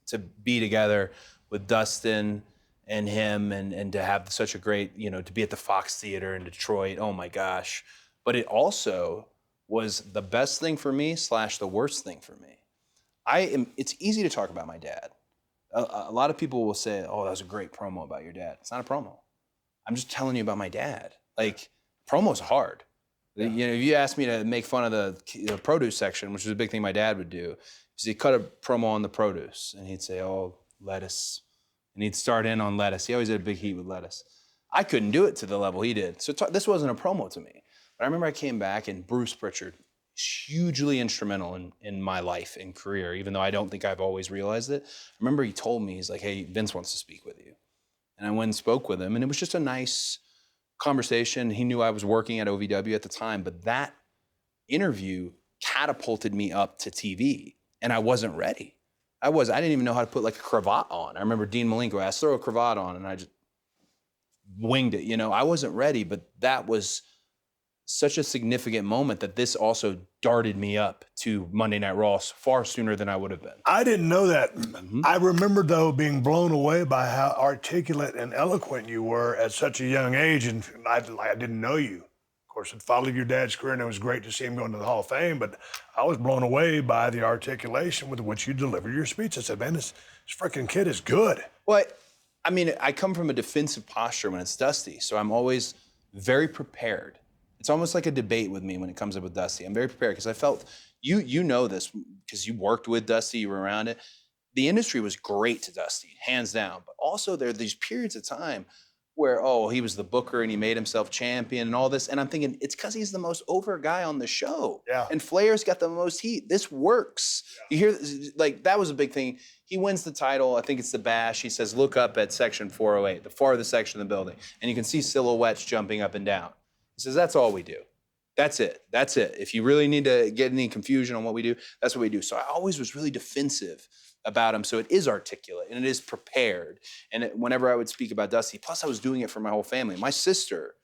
to be together with Dustin and him and to have such a great, to be at the Fox Theater in Detroit, oh my gosh. But it also was the best thing for me / the worst thing for me. It's easy to talk about my dad. A lot of people will say, oh, that was a great promo about your dad. It's not a promo. I'm just telling you about my dad. Like, promo's hard. Yeah. If you asked me to make fun of the produce section, which was a big thing my dad would do, is he'd cut a promo on the produce, and he'd say, oh, lettuce. And he'd start in on lettuce. He always had a big heat with lettuce. I couldn't do it to the level he did. So this wasn't a promo to me. But I remember I came back, and Bruce Pritchard is hugely instrumental in my life and career, even though I don't think I've always realized it. I remember he told me, he's like, hey, Vince wants to speak with you. And I went and spoke with him, and it was just a nice conversation. He knew I was working at OVW at the time, but that interview catapulted me up to TV, and I wasn't ready. I didn't even know how to put like a cravat on. I remember Dean Malenko asked, throw a cravat on, and I just winged it. I wasn't ready, but that was such a significant moment that this also darted me up to Monday Night Raw far sooner than I would have been. I didn't know that. Mm-hmm. I remember, though, being blown away by how articulate and eloquent you were at such a young age, and I didn't know you. Of course, I followed your dad's career, and it was great to see him go into the Hall of Fame, but I was blown away by the articulation with which you deliver your speech. I said, man, this freaking kid is good. Well, I come from a defensive posture when it's Dusty, so I'm always very prepared. It's almost like a debate with me when it comes up with Dusty. I'm very prepared because I felt, you know this, because you worked with Dusty, you were around it. The industry was great to Dusty, hands down, but also there are these periods of time where, he was the booker and he made himself champion and all this. And I'm thinking, it's because he's the most over guy on the show. Yeah. And Flair's got the most heat. This works. Yeah. You hear, that was a big thing. He wins the title. I think it's the Bash. He says, look up at section 408, the farthest section of the building. And you can see silhouettes jumping up and down. He says, that's all we do. That's it. That's it. If you really need to get any confusion on what we do, that's what we do. So I always was really defensive about him. So it is articulate and it is prepared. And whenever I would speak about Dusty, plus I was doing it for my whole family. My sister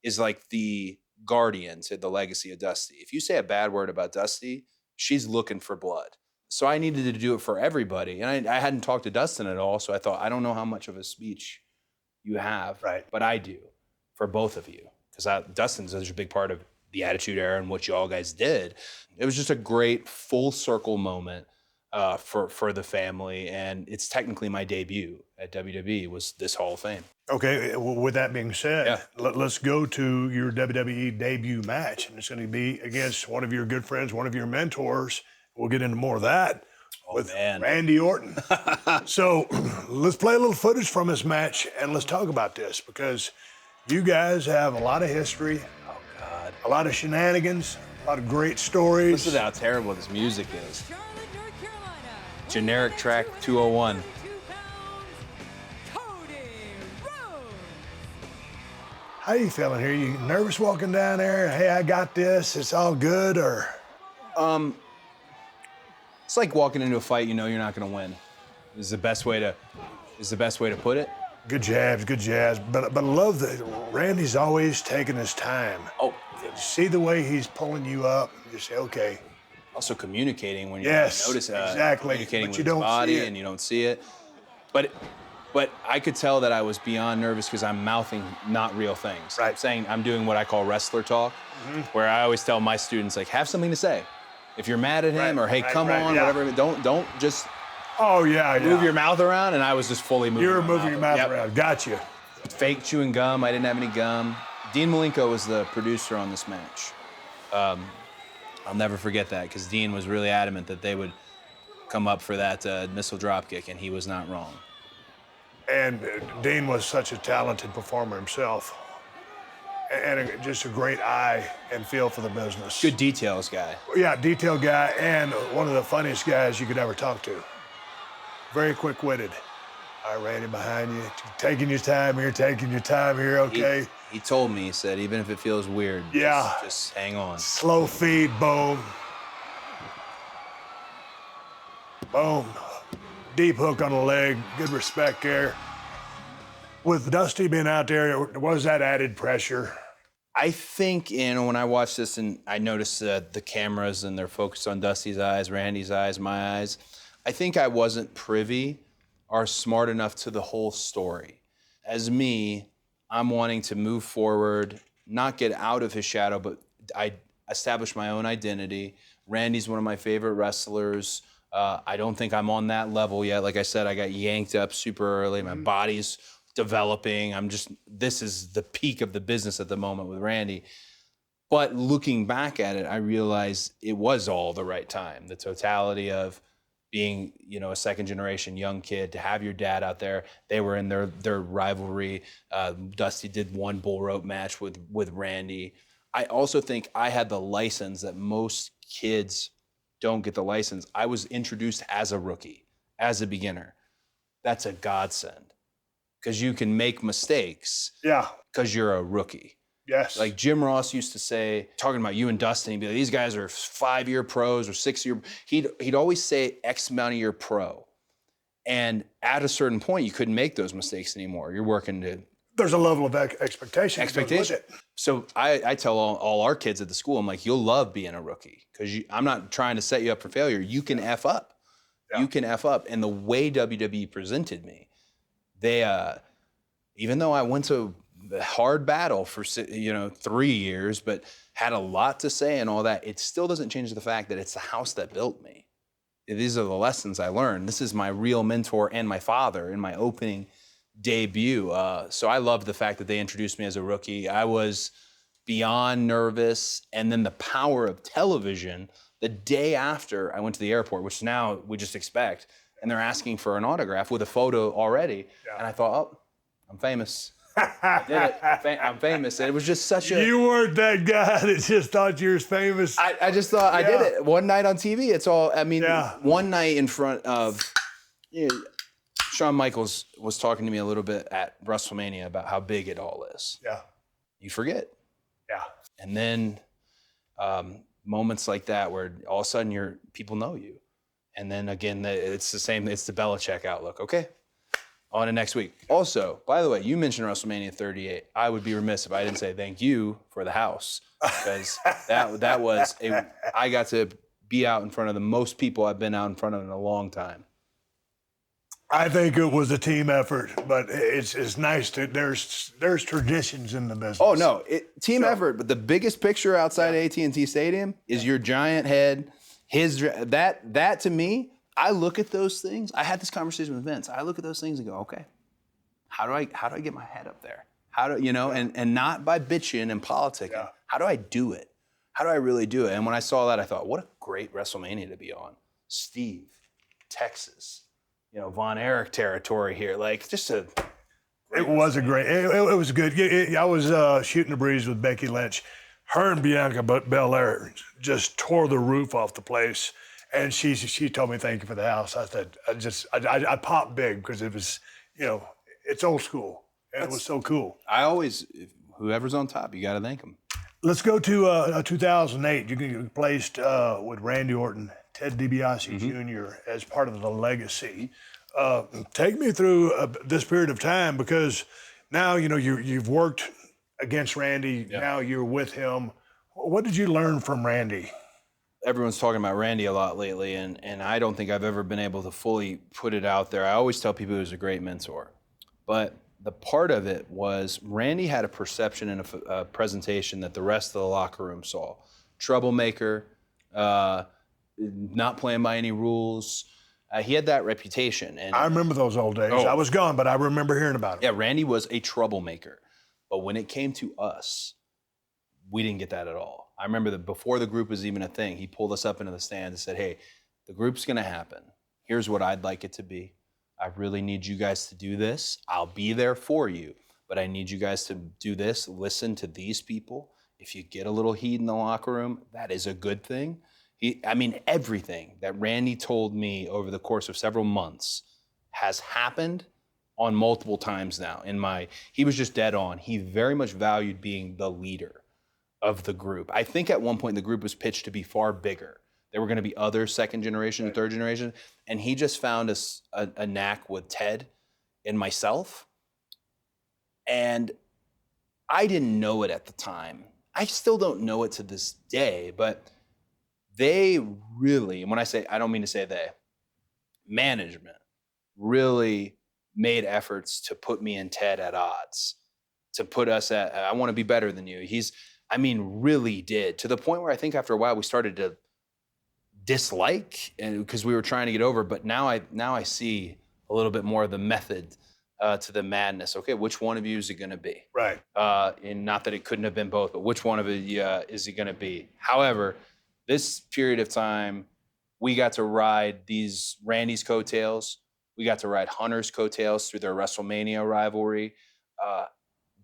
is like the guardian to the legacy of Dusty. If you say a bad word about Dusty, she's looking for blood. So I needed to do it for everybody. And I hadn't talked to Dustin at all. So I thought, I don't know how much of a speech you have, right? But I do for both of you. Because Dustin's such a big part of the Attitude Era and what you all guys did. It was just a great full circle moment for the family, and it's technically my debut at WWE was this Hall of Fame. Okay, well, with that being said, Yeah. let's go to your WWE debut match, and it's going to be against one of your good friends, one of your mentors. We'll get into more of that with man. Randy Orton. So let's play a little footage from this match, and let's talk about this because you guys have a lot of history, Oh God! a lot of shenanigans, a lot of great stories. Listen to how terrible this music is. Charlotte, North Carolina. Generic track 201. 2 pounds, Cody Rhodes. How you feeling here? You nervous walking down there? Hey, I got this. It's all good, or It's like walking into a fight you know you're not going to win. Is the best way to put it. good jabs, good jabs. But I love that Randy's always taking his time. Oh, See the way he's pulling you up. You say, okay, also communicating when you Yes, notice exactly, communicating but with you his don't see body it. and you don't see it. But I could tell that I was beyond nervous because I'm mouthing not real things. Right. I'm saying I'm doing what I call wrestler talk, where I always tell my students like have something to say. If you're mad at him Right, or hey right, come right, on yeah. whatever, don't just oh yeah, move yeah. your mouth around. And I was just fully moving. You were my moving your mouth Yep. around. Got you. Fake chewing gum. I didn't have any gum. Dean Malenko was the producer on this match. I'll never forget that because Dean was really adamant that they would come up for that missile dropkick, and he was not wrong. And Dean was such a talented performer himself, and just a great eye and feel for the business. Good details guy. Yeah, detailed guy, and one of the funniest guys you could ever talk to. Very quick-witted. All right, Randy, behind you. Taking your time here, okay? He told me, he said, even if it feels weird, Yeah. just hang on. Slow feed, boom. Boom. Deep hook on the leg. Good respect there. With Dusty being out there, was that added pressure? I think, when I watched this and I noticed the cameras and they're focused on Dusty's eyes, Randy's eyes, my eyes, I think I wasn't privy or smart enough to the whole story. As me, I'm wanting to move forward, not get out of his shadow, but I establish my own identity. Randy's one of my favorite wrestlers. I don't think I'm on that level yet. Like I said, I got yanked up super early. My body's developing. This is the peak of the business at the moment with Randy. But looking back at it, I realized it was all the right time. The totality of being, a second generation young kid, to have your dad out there. They were in their rivalry. Dusty did one bull rope match with Randy. I also think I had the license that most kids don't get the license. I was introduced as a rookie, as a beginner. That's a godsend because you can make mistakes Yeah. because you're a rookie. Yes. Like Jim Ross used to say, talking about you and Dustin, he'd be like, these guys are 5-year pros or 6-year. He'd always say X amount of year pro. And at a certain point, you couldn't make those mistakes anymore. You're working to there's a level of expectation. that goes with it. So I tell all our kids at the school, I'm like, you'll love being a rookie because I'm not trying to set you up for failure. You can F up. Yeah. You can F up. And the way WWE presented me, they, even though I went to a hard battle for 3 years, but had a lot to say and all that, it still doesn't change the fact that it's the house that built me. These are the lessons I learned. This is my real mentor and my father in my opening debut. So I loved the fact that they introduced me as a rookie. I was beyond nervous. And then the power of television, the day after I went to the airport, which now we just expect, and they're asking for an autograph with a photo already. Yeah. And I thought, oh, I'm famous. I did it. I'm famous. And it was just such a... You weren't that guy that just thought you were famous. I just thought I did Yeah. it. One night on TV, it's all, Yeah. one night in front of... Shawn Michaels was talking to me a little bit at WrestleMania about how big it all is. Yeah. You forget. Yeah. And then moments like that where all of a sudden people know you. And then again, it's the same, it's the Belichick outlook. Okay, on to next week. Also, by the way, you mentioned WrestleMania 38. I would be remiss if I didn't say thank you for the house because that was, I got to be out in front of the most people I've been out in front of in a long time. I think it was a team effort, but it's nice to there's traditions in the business. Oh no, team effort. But the biggest picture outside AT&T Stadium is your giant head. That to me, I look at those things. I had this conversation with Vince. I look at those things and go, okay, how do I get my head up there? How do and not by bitching and politicking. Yeah. How do I do it? How do I really do it? And when I saw that, I thought, what a great WrestleMania to be on. Steve, Texas, Von Erich territory here. Like, just a. It was a great. It was good. I was shooting the breeze with Becky Lynch. Her and Bianca Belair just tore the roof off the place, and she told me thank you for the house. I said I popped big because it was it's old school and it was so cool. I always, whoever's on top, you got to thank them. Let's go to 2008. You placed with Randy Orton, Ted DiBiase Jr. as part of the legacy. Take me through this period of time, because now you've worked against Randy. Yeah. Now you're with him. What did you learn from Randy? Everyone's talking about Randy a lot lately, and I don't think I've ever been able to fully put it out there. I always tell people he was a great mentor. But the part of it was Randy had a perception and a presentation that the rest of the locker room saw. Troublemaker, not playing by any rules. He had that reputation. And I remember those old days. Oh. I was gone, but I remember hearing about it. yeah, Randy was a troublemaker. But when it came to us, we didn't get that at all. I remember that before the group was even a thing, he pulled us up into the stand and said, hey, the group's going to happen. Here's what I'd like it to be. I really need you guys to do this. I'll be there for you, but I need you guys to do this. Listen to these people. If you get a little heat in the locker room, that is a good thing. Everything that Randy told me over the course of several months has happened on multiple times now. He was just dead on. He very much valued being the leader of the group. I think at one point the group was pitched to be far bigger. There were going to be other second generation and third generation. And he just found a knack with Ted and myself. And I didn't know it at the time. I still don't know it to this day, but they really, and when I say, I don't mean to say they, management really made efforts to put me and Ted at odds, to put us at, I want to be better than you. Really did, to the point where I think after a while we started to dislike, and because we were trying to get over. But now I see a little bit more of the method to the madness. Okay, which one of you is it going to be? Right. And not that it couldn't have been both, but which one of it is it going to be? However, this period of time, we got to ride Randy's coattails. We got to ride Hunter's coattails through their WrestleMania rivalry.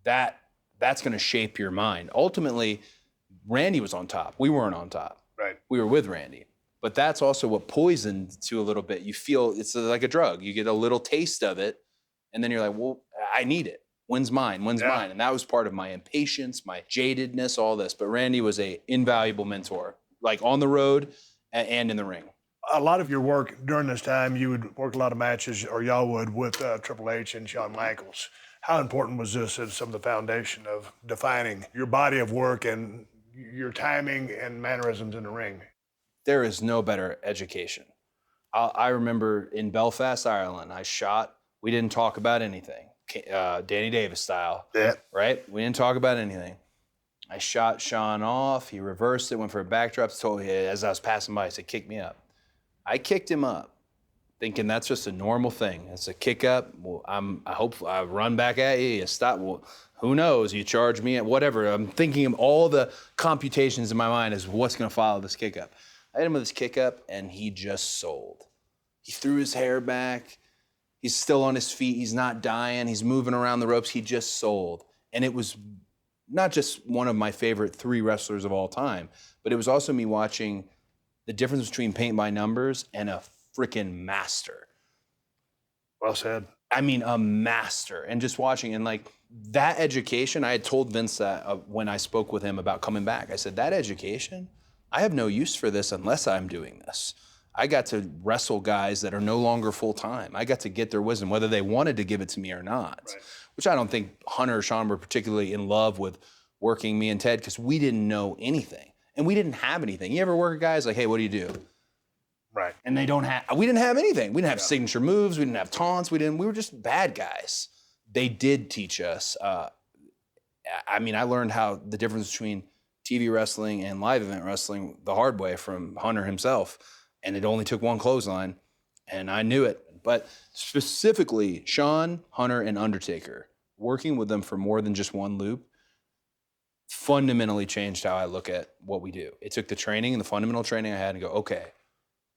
That's going to shape your mind. Ultimately, Randy was on top. We weren't on top. Right. We were with Randy. But that's also what poisoned to a little bit. You feel it's like a drug. You get a little taste of it, and then you're like, well, I need it. When's mine? When's mine? And that was part of my impatience, my jadedness, all this. But Randy was an invaluable mentor, like on the road and in the ring. A lot of your work during this time, you would work a lot of matches, or y'all would, with Triple H and Shawn Michaels. How important was this as some of the foundation of defining your body of work and your timing and mannerisms in the ring? There is no better education. I remember in Belfast, Ireland, I shot. We didn't talk about anything, Danny Davis style. Yeah. Right? We didn't talk about anything. I shot Shawn off. He reversed it, went for a backdrop. Told me as I was passing by, I said, "Kick me up." I kicked him up, thinking that's just a normal thing. It's a kick up. Well, I hope I run back at you. You stop. Well, who knows? You charge me at whatever. I'm thinking of all the computations in my mind as what's going to follow this kick up. I hit him with this kick up, and he just sold. He threw his hair back. He's still on his feet. He's not dying. He's moving around the ropes. He just sold. And it was not just one of my favorite 3 wrestlers of all time, but it was also me watching the difference between paint by numbers and a freaking master. Well said. A master. And just watching, and like that education, I had told Vince that when I spoke with him about coming back. I said, that education, I have no use for this unless I'm doing this. I got to wrestle guys that are no longer full-time. I got to get their wisdom, whether they wanted to give it to me or not, right. Which I don't think Hunter or Shawn were particularly in love with working me and Ted, because we didn't know anything. And we didn't have anything. You ever work with guys like, hey, what do you do? Right. And we didn't have anything. We didn't have signature moves. We didn't have taunts. We were just bad guys. They did teach us. I learned how the difference between TV wrestling and live event wrestling the hard way from Hunter himself. And it only took one clothesline. and I knew it. But specifically, Shawn, Hunter, and Undertaker, working with them for more than just one loop fundamentally changed how I look at what we do. It took the training and the fundamental training I had and go, okay,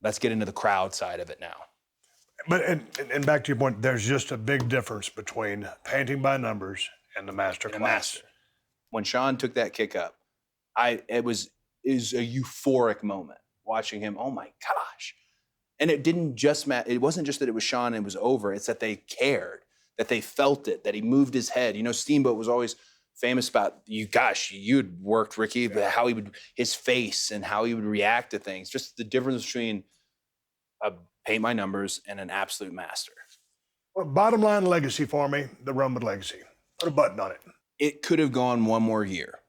let's get into the crowd side of it now. But and back to your point, there's just a big difference between painting by numbers and the master class. When Shawn took that kick up, it was a euphoric moment watching him. Oh my gosh. And it didn't just matter. It wasn't just that it was Shawn and it was over. It's that they cared, that they felt it, that he moved his head. You know, Steamboat was always famous about you'd worked Ricky, but how he would, his face and how he would react to things. Just the difference between a paint by numbers and an absolute master. Well, bottom line legacy for me, the Roman legacy. Put a button on it. It could have gone one more year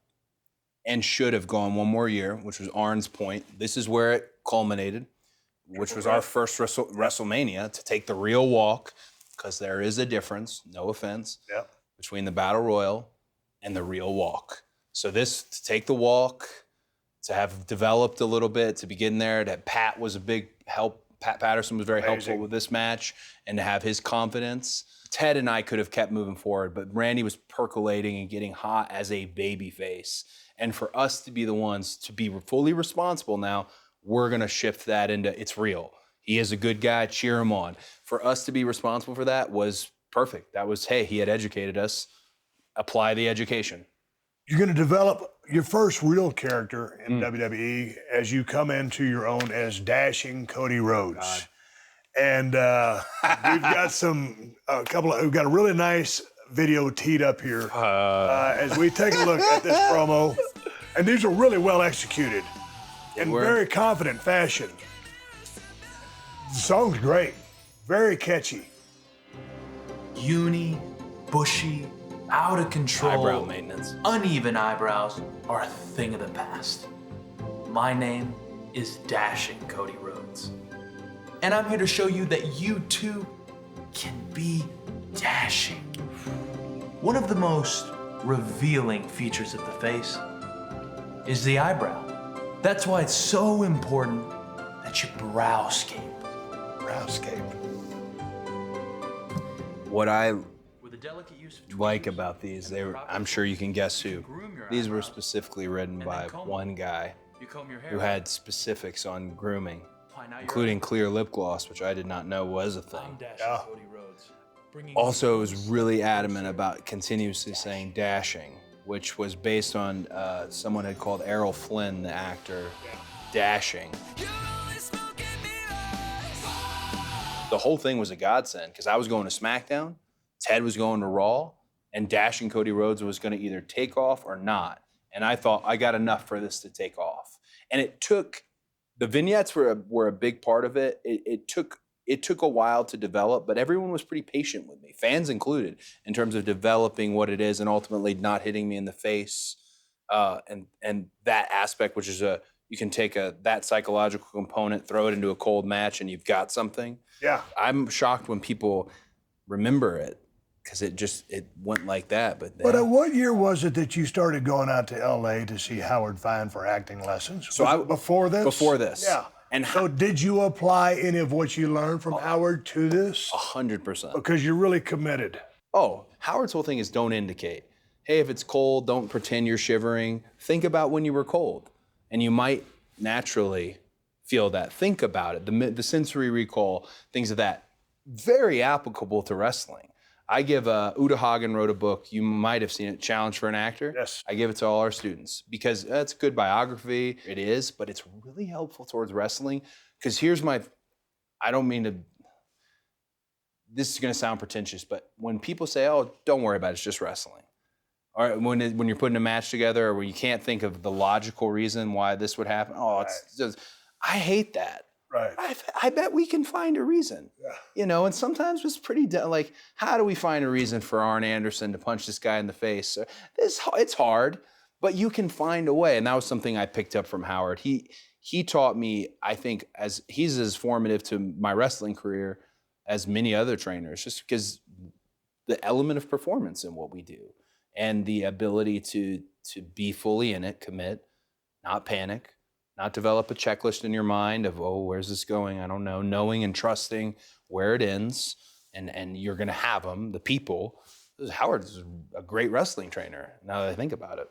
and should have gone one more year, which was Arn's point. This is where it culminated, which was our first WrestleMania, to take the real walk, because there is a difference, no offense, between the Battle Royal and the real walk. So this, to take the walk, to have developed a little bit, to begin there, that Pat was a big help. Pat Patterson was very helpful with this match, and to have his confidence. Ted and I could have kept moving forward, but Randy was percolating and getting hot as a baby face. And for us to be the ones to be fully responsible now, we're going to shift that into it's real. He is a good guy, cheer him on. For us to be responsible for that was perfect. That was, hey, he had educated us. Apply the education. You're going to develop your first real character in WWE as you come into your own as Dashing Cody Rhodes. And we've got we've got a really nice video teed up here as we take a look at this promo. And these are really well executed in very confident fashion. The song's great, very catchy. Uni, bushy, out of control, Eyebrow maintenance. uneven eyebrows are a thing of the past. My name is Dashing Cody Rhodes. And I'm here to show you that you too can be dashing. One of the most revealing features of the face is the eyebrow. That's why it's so important that you browscape. Browscape. What I With a delicate use of like about these, I'm sure you can guess who. groom your These were eyebrows. specifically written by comb one guy You comb your hair. who had specifics on grooming, Why, now you're including clear lip gloss, which I did not know was a I'm thing. Dashing Cody Rhodes. Bringing Also, was really adamant about continuously saying dashing, which was based on someone had called Errol Flynn, the actor, Dashing. The whole thing was a godsend because I was going to SmackDown, Ted was going to Raw, and Dashing Cody Rhodes was going to either take off or not. And I thought I got enough for this to take off. And it took, the vignettes were a big part of it. It took a while to develop, but everyone was pretty patient with me, fans included, in terms of developing what it is and ultimately not hitting me in the face. And that aspect, which is you can take that psychological component, throw it into a cold match, and you've got something. Yeah. I'm shocked when people remember it because it went like that. But What year was it that you started going out to LA to see Howard Fine for acting lessons? So Was it before this? Before this. Yeah. And So did you apply any of what you learned from Howard to this? 100%. Because you're really committed. Oh, Howard's whole thing is don't indicate. Hey, if it's cold, don't pretend you're shivering. Think about when you were cold. And you might naturally feel that. Think about it. The sensory recall, things of that. Very applicable to wrestling. I give Uta Hagen wrote a book, you might have seen it, Challenge for an Actor. Yes. I give it to all our students because it's good biography. It is, but it's really helpful towards wrestling. Because here's I don't mean to, this is going to sound pretentious, but when people say, oh, don't worry about it, it's just wrestling. Or when you're putting a match together or when you can't think of the logical reason why this would happen, it's just, I hate that. Right. I bet we can find a reason. Yeah. You know, and sometimes it's pretty, like, how do we find a reason for Arn Anderson to punch this guy in the face? It's hard, but you can find a way. And that was something I picked up from Howard. He taught me, I think, he's as formative to my wrestling career as many other trainers, just because the element of performance in what we do and the ability to be fully in it, commit, not panic, not develop a checklist in your mind of, oh, where's this going? I don't know. Knowing and trusting where it ends, and you're going to have them, the people. Howard's a great wrestling trainer, now that I think about it.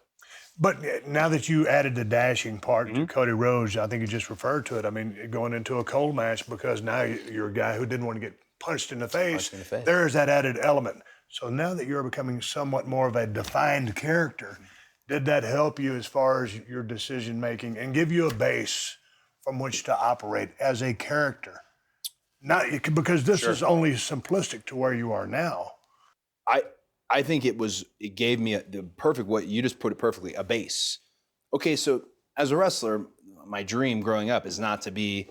But now that you added the dashing part to Cody Rhodes, I think you just referred to it. I mean, going into a cold match because now you're a guy who didn't want to get punched in the face. There's that added element. So now that you're becoming somewhat more of a defined character, did that help you as far as your decision making and give you a base from which to operate as a character? Not because this is only simplistic to where you are now. I think it gave me the perfect, what you just put it perfectly, a base. Okay, so as a wrestler, my dream growing up is not to be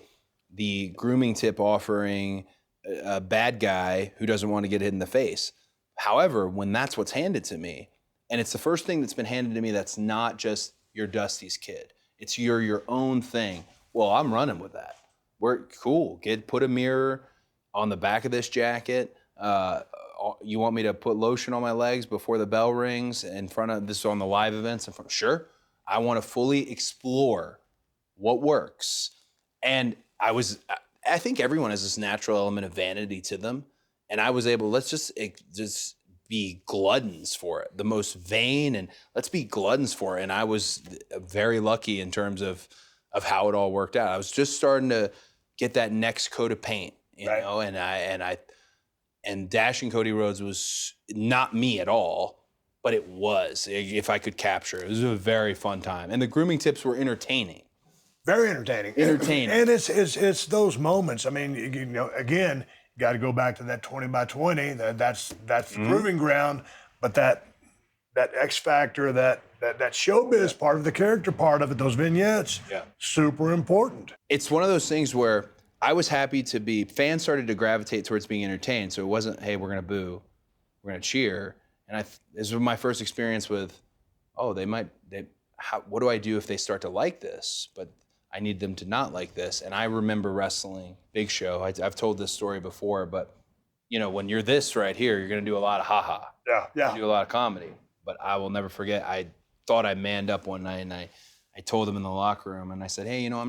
the grooming tip offering a bad guy who doesn't want to get hit in the face. However, when that's what's handed to me, and it's the first thing that's been handed to me that's not just your Dusty's kid, it's your own thing. Well, I'm running with that. We're cool. Put a mirror on the back of this jacket. You want me to put lotion on my legs before the bell rings in front of this on the live events? Sure. I want to fully explore what works. And I think everyone has this natural element of vanity to them. And I was able, let's just be gluttons for it. The most vain, and let's be gluttons for it. And I was very lucky in terms of how it all worked out. I was just starting to get that next coat of paint, you know, and dashing Cody Rhodes was not me at all, but it was, if I could capture it. It was a very fun time. And the grooming tips were entertaining. Very entertaining. And it's those moments. I mean, you know, again, you got to go back to that 20 by 20. That's the proving ground. But that X factor, that showbiz part of the character part of it, those vignettes, super important. It's one of those things where I was happy to be, fans started to gravitate towards being entertained. So it wasn't, hey, we're going to boo, we're going to cheer. And this was my first experience with, what do I do if they start to like this? But I need them to not like this. And I remember wrestling Big Show. I've told this story before, but you know, when you're this right here, you're going to do a lot of ha-ha. Yeah. Do a lot of comedy. But I will never forget, I thought I manned up one night and I told them in the locker room and I said, hey, you know,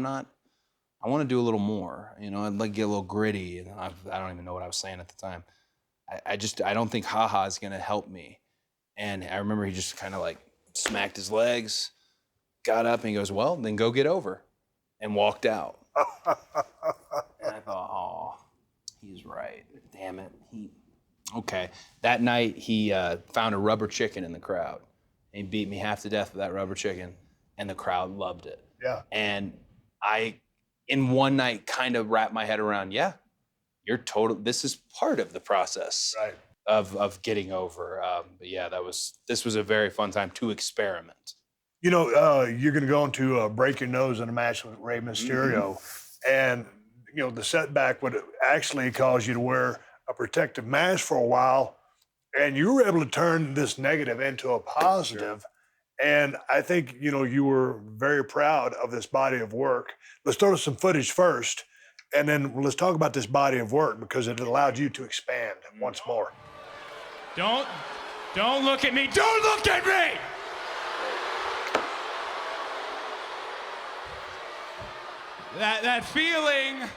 I want to do a little more, you know, I'd like to get a little gritty. And I don't even know what I was saying at the time. I don't think haha is going to help me. And I remember he just kind of like smacked his legs, got up and he goes, well, then go get over, and walked out. And I thought, oh, he's right. Damn it. Okay. That night he found a rubber chicken in the crowd. And he beat me half to death with that rubber chicken and the crowd loved it. Yeah. And in one night, kind of wrap my head around, this is part of the process of getting over. But yeah, this was a very fun time to experiment. You know, you're going to go into break your nose in a match with Rey Mysterio. And, you know, the setback would actually cause you to wear a protective mask for a while. And you were able to turn this negative into a positive. And I think, you know, you were very proud of this body of work. Let's throw some footage first, and then let's talk about this body of work because it allowed you to expand once more. Don't look at me. Don't look at me! That feeling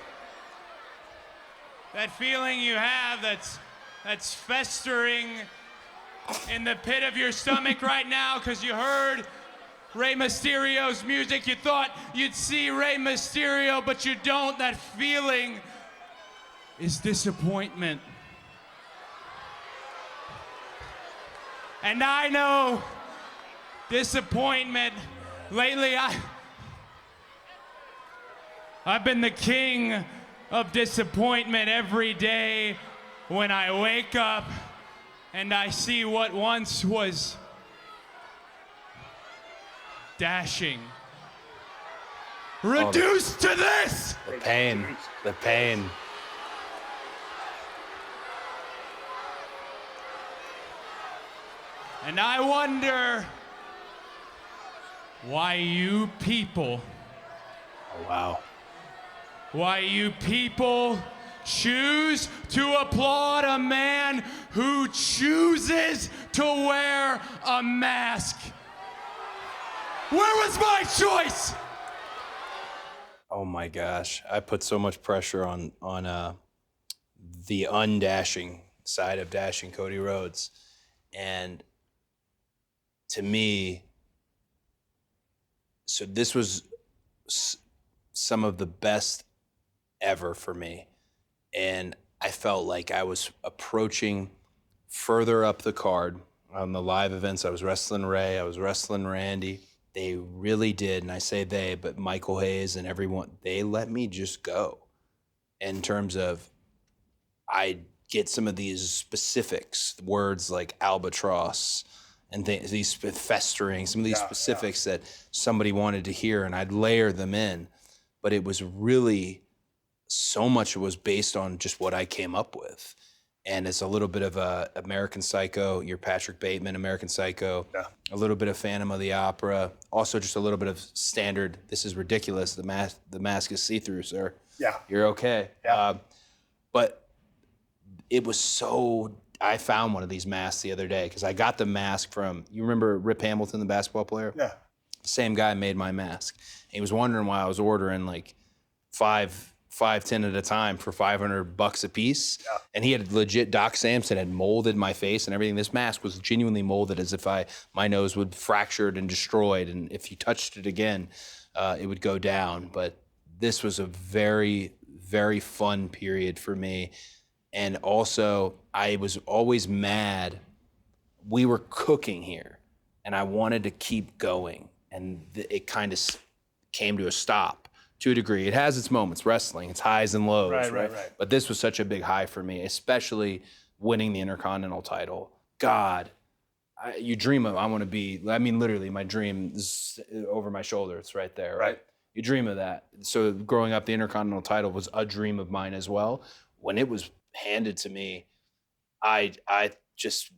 you have that's festering in the pit of your stomach right now because you heard Rey Mysterio's music. You thought you'd see Rey Mysterio, but you don't. That feeling is disappointment. And I know disappointment. Lately, I've been the king of disappointment every day when I wake up and I see what once was dashing reduced to this. The pain. And I wonder why you people, why you people choose to applaud a man who chooses to wear a mask. Where was my choice? Oh my gosh, I put so much pressure on the undashing side of dashing Cody Rhodes, and to me, so this was some of the best ever for me, and I felt like I was approaching further up the card on the live events. I was wrestling Ray, I was wrestling Randy. They really did, and I say they, but Michael Hayes and everyone, they let me just go in terms of I get some of these specifics, words like albatross and these festering, some of these specifics that somebody wanted to hear, and I'd layer them in. But it was really, so much was based on just what I came up with. And it's a little bit of a American Psycho, your Patrick Bateman, American Psycho, a little bit of Phantom of the Opera, also just a little bit of standard, this is ridiculous, the mask is see-through, sir. Yeah. You're okay. Yeah. But it was so, I found one of these masks the other day, because I got the mask from, you remember Rip Hamilton, the basketball player? Yeah. The same guy made my mask. He was wondering why I was ordering like 5-10 at a time for $500 a piece. Yeah. And he had legit, Doc Samson had molded my face and everything. This mask was genuinely molded as if my nose would fractured and destroyed. And if you touched it again, it would go down. But this was a very, very fun period for me. And also, I was always mad. We were cooking here, and I wanted to keep going. And it kind of came to a stop to a degree. It has its moments, wrestling, its highs and lows, right? But this was such a big high for me, especially winning the Intercontinental title. God, you dream of, I want to be, I mean, literally, my dream is over my shoulder. It's right there, right? You dream of that. So growing up, the Intercontinental title was a dream of mine as well. When it was handed to me, I just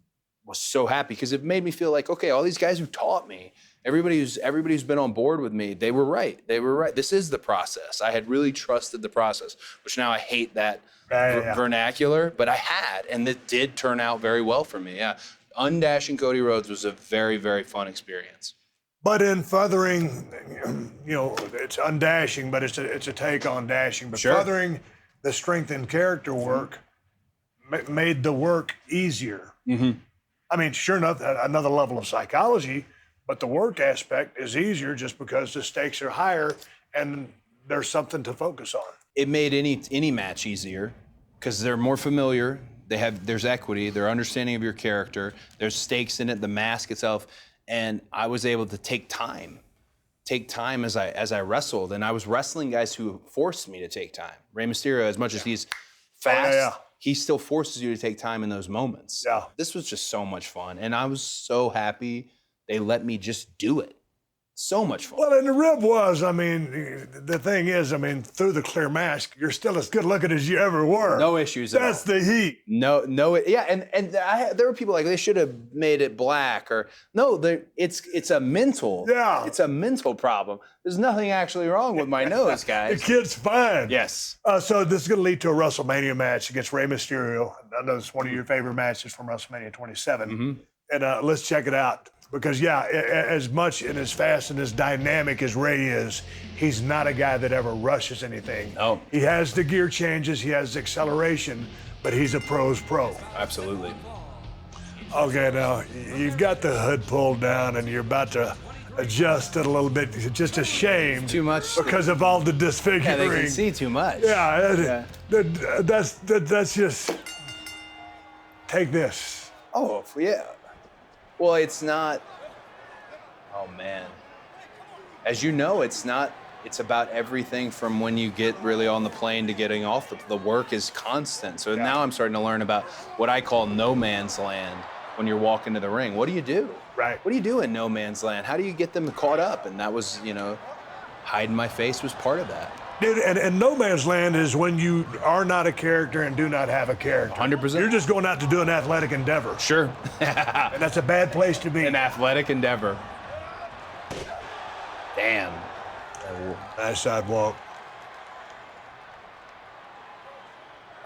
was so happy, because it made me feel like, okay, all these guys who taught me, everybody who's been on board with me, they were right. They were right. This is the process. I had really trusted the process, which now I hate that vernacular, but I had, and it did turn out very well for me. Yeah, undashing Cody Rhodes was a very, very fun experience. But in furthering, it's undashing, but it's a take on dashing. But furthering the strength and character work made the work easier. Mm-hmm. I mean, sure enough, another level of psychology, but the work aspect is easier just because the stakes are higher and there's something to focus on. It made any match easier because they're more familiar. There's equity, there's understanding of your character, there's stakes in it, the mask itself, and I was able to take time as I wrestled, and I was wrestling guys who forced me to take time. Rey Mysterio, as much as he's fast, he still forces you to take time in those moments. Yeah. This was just so much fun, and I was so happy they let me just do it. So much fun. Well, and the rib was, I mean, the thing is, I mean, through the clear mask, you're still as good looking as you ever were. No issues at all. That's the heat. No, yeah, and there were people like, they should have made it black, or no, it's a mental, it's a mental problem. There's nothing actually wrong with my nose, guys. The kid's fine. Yes. So this is going to lead to a WrestleMania match against Rey Mysterio. I know it's one of your favorite matches from WrestleMania 27. Mm-hmm. And let's check it out. Because, as much and as fast and as dynamic as Ray is, he's not a guy that ever rushes anything. No. He has the gear changes, he has acceleration, but he's a pro's pro. Absolutely. Okay, now, you've got the hood pulled down and you're about to adjust it a little bit. It's just a shame. Too much. Because of all the disfiguring. Yeah, they can see too much. That's just, take this. Oh, yeah. Well, it's not, oh man. As you know, it's about everything from when you get really on the plane to getting off. The work is constant. So now I'm starting to learn about what I call no man's land when you're walking to the ring. What do you do? Right. What do you do in no man's land? How do you get them caught up? And that was, hiding my face was part of that. Dude, and no man's land is when you are not a character and do not have a character. 100%. You're just going out to do an athletic endeavor. Sure. And that's a bad place to be. An athletic endeavor. Damn. Nice sidewalk.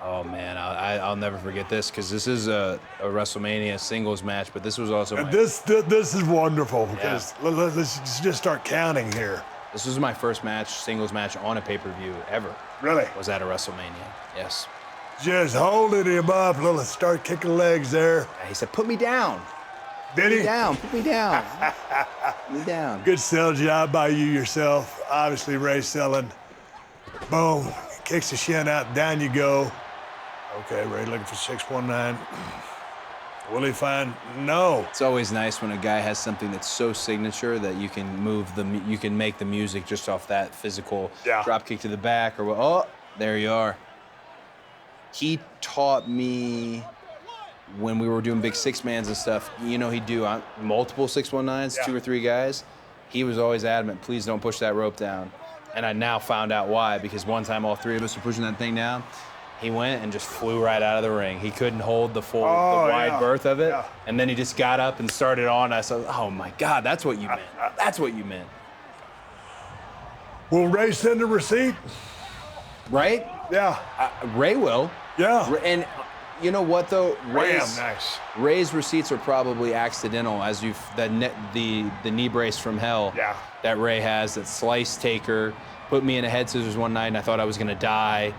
Oh man, I'll never forget this, because this is a WrestleMania singles match, but this was also This is wonderful, because let's just start counting here. This was my first match, singles match on a pay-per-view ever. Really? Was at a WrestleMania. Yes. Just holding him up, little start kicking legs there. He said, "Put me down. Did Put me he? down. Put me down. Put me down." Good sell job by you yourself. Obviously, Ray selling. Boom. Kicks the shin out. Down you go. Okay, Ray looking for 619. Will he find? No. It's always nice when a guy has something that's so signature that you can make the music just off that physical drop kick to the back or oh, there you are. He taught me when we were doing big 6-mans and stuff, you know, he'd do multiple 619s, 2 or 3 guys. He was always adamant, please don't push that rope down. And I now found out why, because one time all 3 of us were pushing that thing down, he went and just flew right out of the ring. He couldn't hold the full, the wide berth of it. And then he just got up and started on. I said, oh my God, that's what you meant. That's what you meant. Will Ray send a receipt? Right? Yeah. Ray will. Yeah. And you know what though? Nice. Ray's receipts are probably accidental, as the knee brace from hell that Ray has, that slice taker, put me in a head scissors one night and I thought I was gonna die.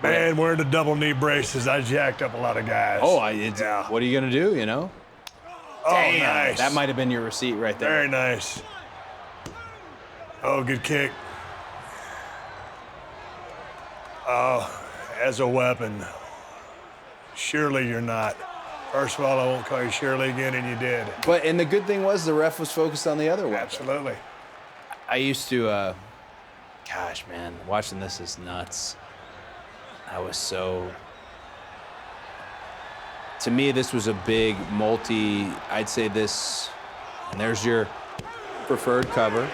Man, wearing the double knee braces, I jacked up a lot of guys. Oh, what are you gonna do, you know? Oh, Damn, nice. that might have been your receipt right there. Very nice. Oh, good kick. Oh, as a weapon. Surely you're not. First of all, I won't call you Shirley again, and you did. And the good thing was the ref was focused on the other weapon. Absolutely. I used to, gosh, man, watching this is nuts. To me, this was a big I'd say this, and there's your preferred cover.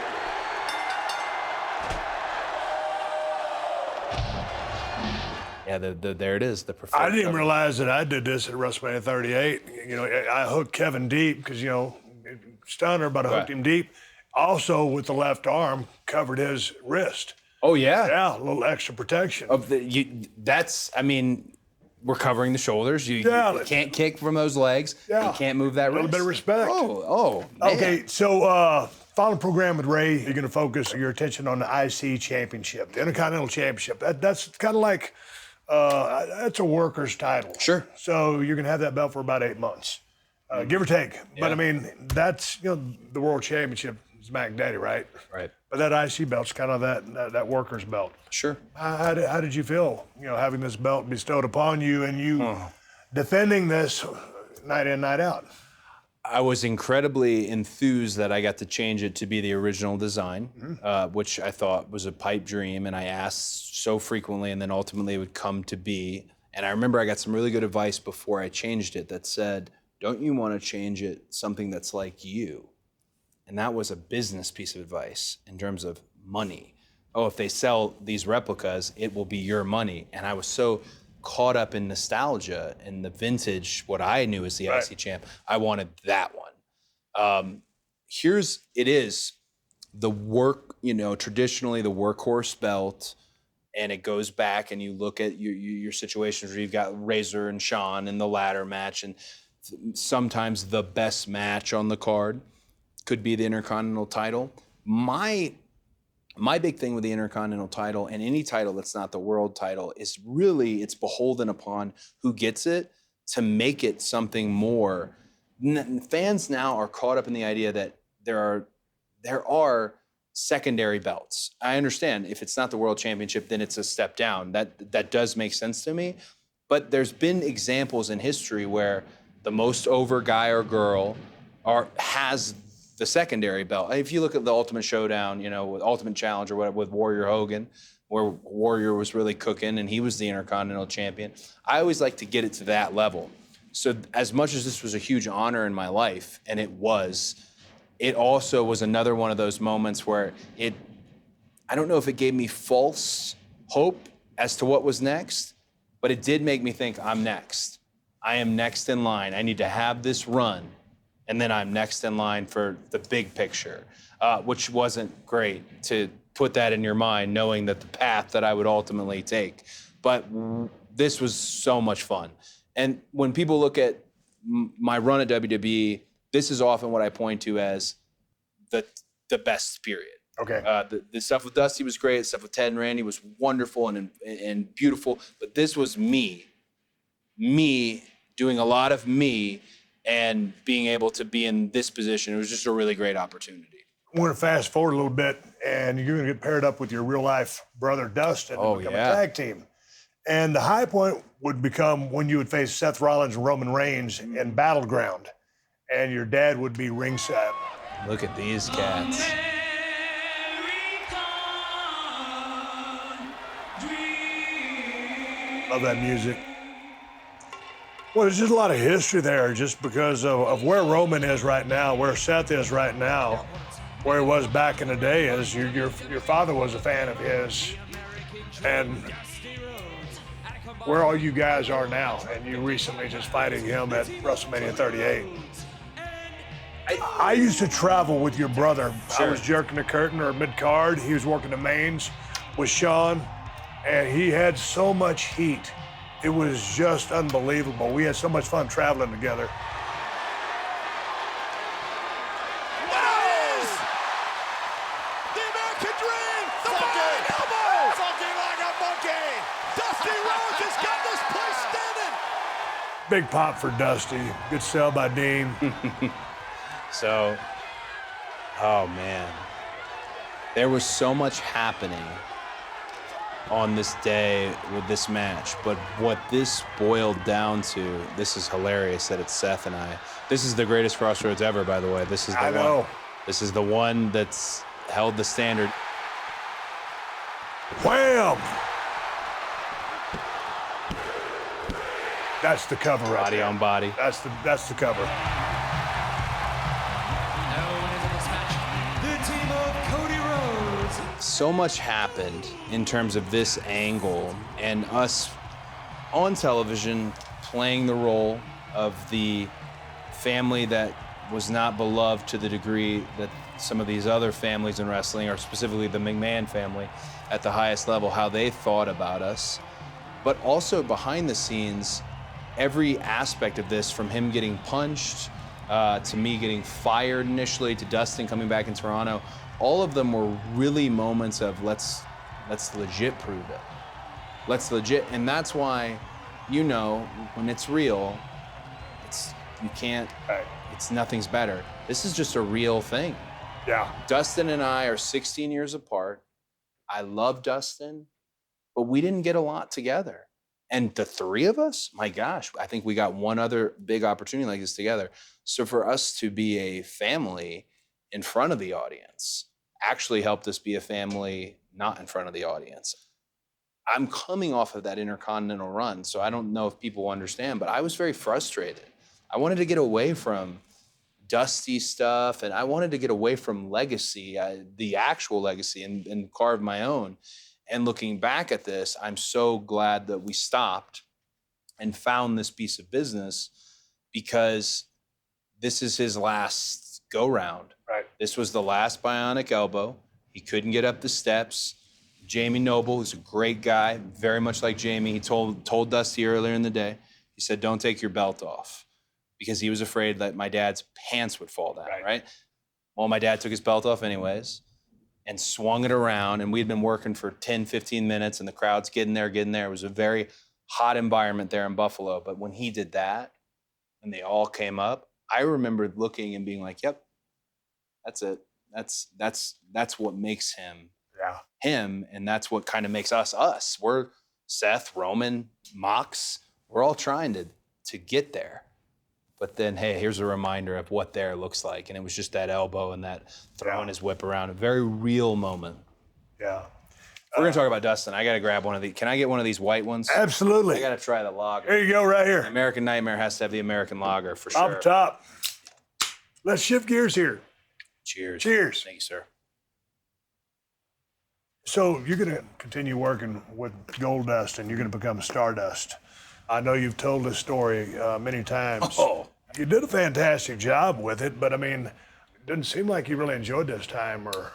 Yeah, there it is, the preferred I didn't even cover. realize that I did this at WrestleMania 38. You know, I hooked Kevin deep because, you know, stunner, but I hooked him deep. Also, with the left arm, covered his wrist. Oh, yeah? Yeah, a little extra protection. We're covering the shoulders. You can't kick from those legs. Yeah. You can't move that wrist. A little bit of respect. Oh, man. Okay, so final program with Ray, you're going to focus your attention on the IC Championship, the Intercontinental Championship. That's kind of like, that's a worker's title. Sure. So you're going to have that belt for about 8 months, give or take. But I mean, that's, you know, the World Championship is Mac Daddy, right? Right. But that IC belt's kind of that worker's belt. Sure. How did you feel, you know, having this belt bestowed upon you and you defending this night in, night out? I was incredibly enthused that I got to change it to be the original design, which I thought was a pipe dream, and I asked so frequently, and then ultimately it would come to be. And I remember I got some really good advice before I changed it that said, don't you want to change it something that's like you? And that was a business piece of advice in terms of money. Oh, if they sell these replicas, it will be your money. And I was so caught up in nostalgia and the vintage, what I knew as the IC champ, I wanted that one. It is the work, you know, traditionally the workhorse belt, and it goes back and you look at your situations where you've got Razor and Shawn in the ladder match, and sometimes the best match on the card could be the Intercontinental title. My big thing with the Intercontinental title and any title that's not the world title is really it's beholden upon who gets it to make it something more. Fans now are caught up in the idea that there are secondary belts. I understand if it's not the world championship, then it's a step down. That does make sense to me. But there's been examples in history where the most over guy or girl has the secondary belt. If you look at the Ultimate Showdown, you know, with Ultimate Challenge or whatever, with Warrior Hogan, where Warrior was really cooking and he was the Intercontinental Champion. I always like to get it to that level. So as much as this was a huge honor in my life, and it also was another one of those moments where I don't know if it gave me false hope as to what was next, but it did make me think I'm next. I am next in line. I need to have this run. And then I'm next in line for the big picture, which wasn't great to put that in your mind, knowing that the path that I would ultimately take. But this was so much fun. And when people look at my run at WWE, this is often what I point to as the best period. Okay. The stuff with Dusty was great. The stuff with Ted and Randy was wonderful and beautiful. But this was me doing a lot of me and being able to be in this position. It was just a really great opportunity. I'm going to fast forward a little bit, and you're going to get paired up with your real life brother Dustin and become a tag team. And the high point would become when you would face Seth Rollins and Roman Reigns in Battleground, and your dad would be ringside. Look at these cats. Love that music. Well, there's just a lot of history there just because of where Roman is right now, where Seth is right now, where he was back in the day. As your father was a fan of his, and where all you guys are now, and you recently just fighting him at WrestleMania 38. I used to travel with your brother. I was jerking the curtain or mid-card. He was working the mains with Sean, and he had so much heat. It was just unbelievable. We had so much fun traveling together. The American Dream! The Flying Elbow! Funky like a monkey! Dusty Rhodes has got this place standing! Big pop for Dusty. Good sell by Dean. So, oh man, there was so much happening on this day with this match, but what this boiled down to, this is hilarious that it's Seth and I. This is the greatest Crossroads ever, by the way. This is the I one. know. This is the one that's held the standard. Wham! That's the cover right Body there. on body. That's the cover. So much happened in terms of this angle and us on television playing the role of the family that was not beloved to the degree that some of these other families in wrestling, or specifically the McMahon family at the highest level, how they thought about us. But also behind the scenes, every aspect of this, from him getting punched to me getting fired initially, to Dustin coming back in Toronto, all of them were really moments of let's legit prove it. Let's legit, and that's why, you know, when it's real, it's nothing's better. This is just a real thing. Yeah. Dustin and I are 16 years apart. I love Dustin, but we didn't get a lot together. And the three of us, my gosh, I think we got one other big opportunity like this together. So for us to be a family in front of the audience actually helped us be a family not in front of the audience. I'm coming off of that Intercontinental run, so I don't know if people understand, but I was very frustrated. I wanted to get away from Dusty stuff, and I wanted to get away from legacy, the actual legacy, and carve my own. And looking back at this, I'm so glad that we stopped and found this piece of business, because this is his last go-round. Right. This was the last bionic elbow. He couldn't get up the steps. Jamie Noble, who's a great guy, very much like Jamie, he told Dusty earlier in the day, he said, don't take your belt off, because he was afraid that my dad's pants would fall down, right? Well, my dad took his belt off anyways and swung it around, and we'd been working for 10, 15 minutes, and the crowd's getting there. It was a very hot environment there in Buffalo, but when he did that, and they all came up, I remember looking and being like, yep, that's it. That's what makes him him, and that's what kind of makes us us. We're Seth, Roman, Mox. We're all trying to get there. But then, hey, here's a reminder of what there looks like. And it was just that elbow and that throwing his whip around. A very real moment. Yeah. We're going to talk about Dustin. I got to grab one of these. Can I get one of these white ones? Absolutely. I got to try the lager. There you go, right here. American Nightmare has to have the American lager for sure. Up top. Let's shift gears here. Cheers. Cheers. Thank you, sir. So you're going to continue working with Goldust, and you're going to become Stardust. I know you've told this story many times. Oh. You did a fantastic job with it, but I mean, it didn't seem like you really enjoyed this time, or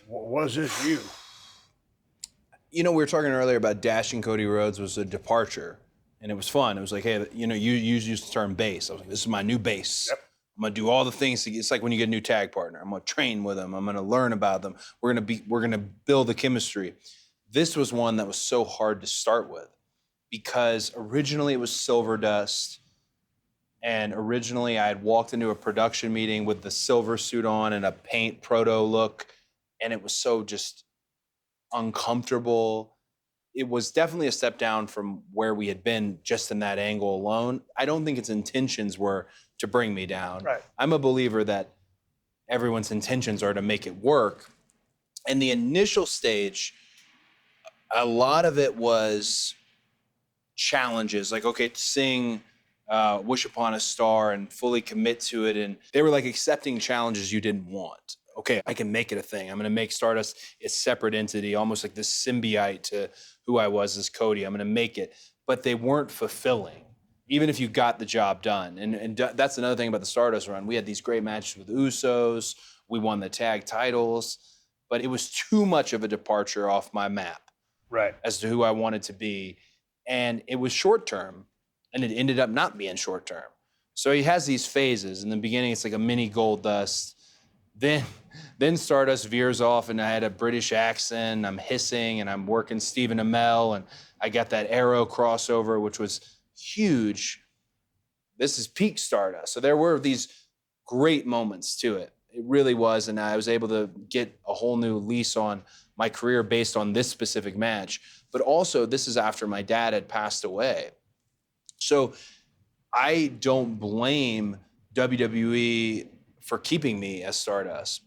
was it you? You know, we were talking earlier about Dashing Cody Rhodes was a departure, and it was fun. It was like, hey, you know, you used the term base. I was like, this is my new base. Yep. I'm gonna do all the things. It's like when you get a new tag partner. I'm gonna train with them. I'm gonna learn about them. We're gonna build the chemistry. This was one that was so hard to start with because originally it was Silver Dust. And originally I had walked into a production meeting with the silver suit on and a paint proto look. And it was so just uncomfortable. It was definitely a step down from where we had been just in that angle alone. I don't think its intentions were to bring me down. Right. I'm a believer that everyone's intentions are to make it work. And the initial stage, a lot of it was challenges, like, okay, to sing Wish Upon a Star and fully commit to it. And they were like accepting challenges you didn't want. Okay, I can make it a thing. I'm going to make Stardust a separate entity, almost like this symbiote to who I was as Cody. I'm going to make it. But they weren't fulfilling, even if you got the job done. And that's another thing about the Stardust run. We had these great matches with Usos. We won the tag titles. But it was too much of a departure off my map Right. as to who I wanted to be. And it was short term, and it ended up not being short term. So he has these phases. In the beginning, it's like a mini Goldust. Then Stardust veers off, and I had a British accent. I'm hissing, and I'm working Stephen Amell, and I got that Arrow crossover, which was huge. This is peak Stardust. So there were these great moments to it. It really was, and I was able to get a whole new lease on my career based on this specific match. But also, this is after my dad had passed away. So I don't blame WWE for keeping me as Stardust.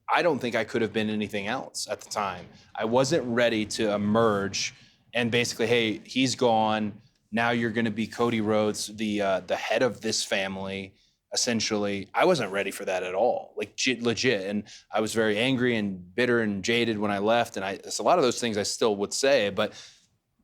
I don't think I could have been anything else at the time. I wasn't ready to emerge and basically, hey, he's gone. Now you're going to be Cody Rhodes, the head of this family, essentially. I wasn't ready for that at all, like legit. And I was very angry and bitter and jaded when I left. And it's a lot of those things I still would say, but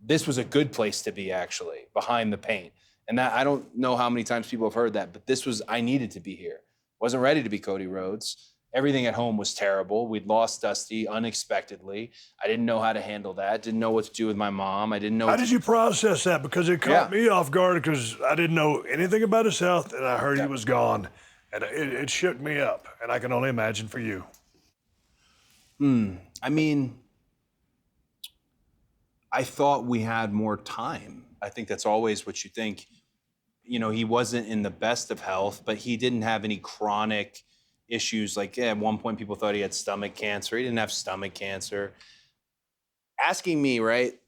this was a good place to be, actually, behind the paint. And that, I don't know how many times people have heard that, but I needed to be here. Wasn't ready to be Cody Rhodes. Everything at home was terrible. We'd lost Dusty unexpectedly. I didn't know how to handle that. Didn't know what to do with my mom. I didn't know. How did you process that? Because it caught Yeah. me off guard because I didn't know anything about his health, and I heard he was gone, and it shook me up. And I can only imagine for you. I mean, I thought we had more time. I think that's always what you think. You know, he wasn't in the best of health, but he didn't have any chronic issues. Like, at one point, people thought he had stomach cancer. He didn't have stomach cancer. Asking me, right,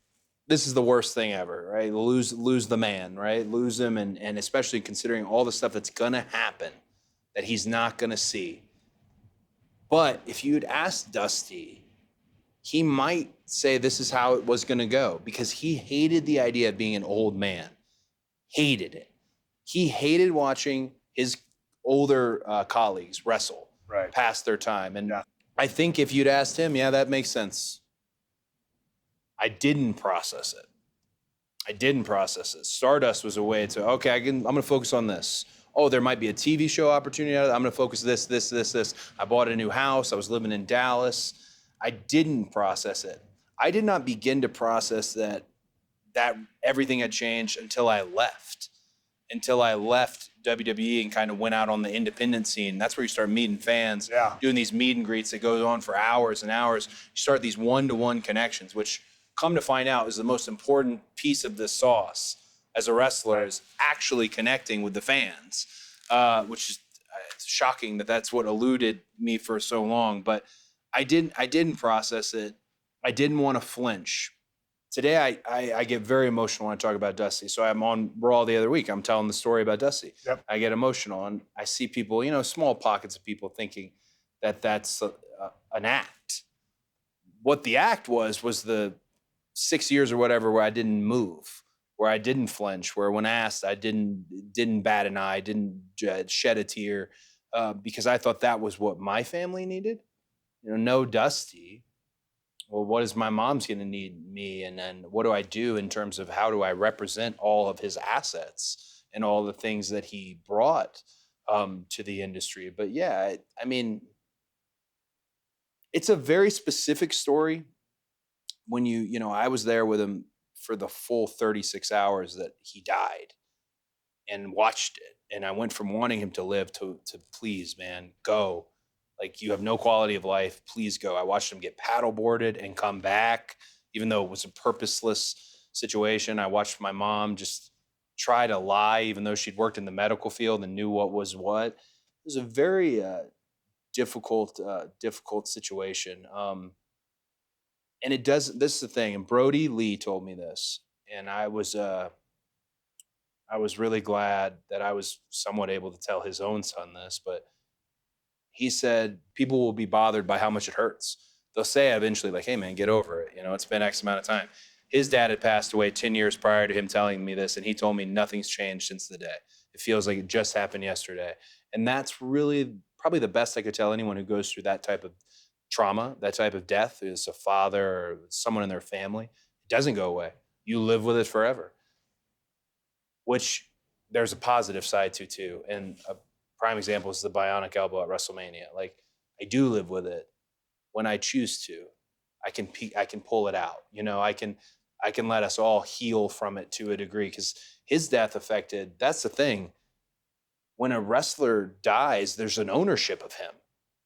this is the worst thing ever, right? Lose the man, right? Lose him, and especially considering all the stuff that's going to happen that he's not going to see. But if you'd asked Dusty, he might say this is how it was going to go, because he hated the idea of being an old man. Hated it. He hated watching his older colleagues wrestle past their time. And I think if you'd asked him, yeah, that makes sense. I didn't process it. Stardust was a way to, okay, I'm going to focus on this. Oh, there might be a TV show opportunity. I'm going to focus this. I bought a new house. I was living in Dallas. I didn't process it. I did not begin to process that everything had changed until I left WWE and kind of went out on the independent scene. That's where you start meeting fans, doing these meet and greets that goes on for hours and hours. You start these one-to-one connections, which come to find out is the most important piece of this sauce as a wrestler, is actually connecting with the fans, which is shocking that that's what eluded me for so long. But I didn't process it. I didn't want to flinch. Today, I get very emotional when I talk about Dusty. So I'm on Raw the other week. I'm telling the story about Dusty. Yep. I get emotional, and I see people, small pockets of people thinking that that's an act. What the act was the 6 years or whatever where I didn't move, where I didn't flinch, where when asked, I didn't bat an eye, didn't shed a tear, because I thought that was what my family needed. No Dusty. Well, what is my mom's going to need me? And then what do I do in terms of how do I represent all of his assets and all the things that he brought to the industry? But yeah, I mean, it's a very specific story. When I was there with him for the full 36 hours that he died. and watched it. And I went from wanting him to live to please, man, go. Like, you have no quality of life. Please go. I watched him get paddleboarded and come back, even though it was a purposeless situation. I watched my mom just try to lie, even though she'd worked in the medical field and knew what was what. It was a very difficult situation. And it does, this is the thing, and Brody Lee told me this, and I was really glad that I was somewhat able to tell his own son this, but he said people will be bothered by how much it hurts. They'll say eventually, like, hey man, get over it. You know, it's been X amount of time. His dad had passed away 10 years prior to him telling me this, and he told me nothing's changed since the day. It feels like it just happened yesterday. And that's really probably the best I could tell anyone who goes through that type of trauma, that type of death, is a father or someone in their family. It doesn't go away. You live with it forever, which there's a positive side to too. And a prime example is the bionic elbow at WrestleMania. Like, I do live with it when I choose to. I can pull it out. You know, I can let us all heal from it to a degree, because his death affected, that's the thing. When a wrestler dies, there's an ownership of him.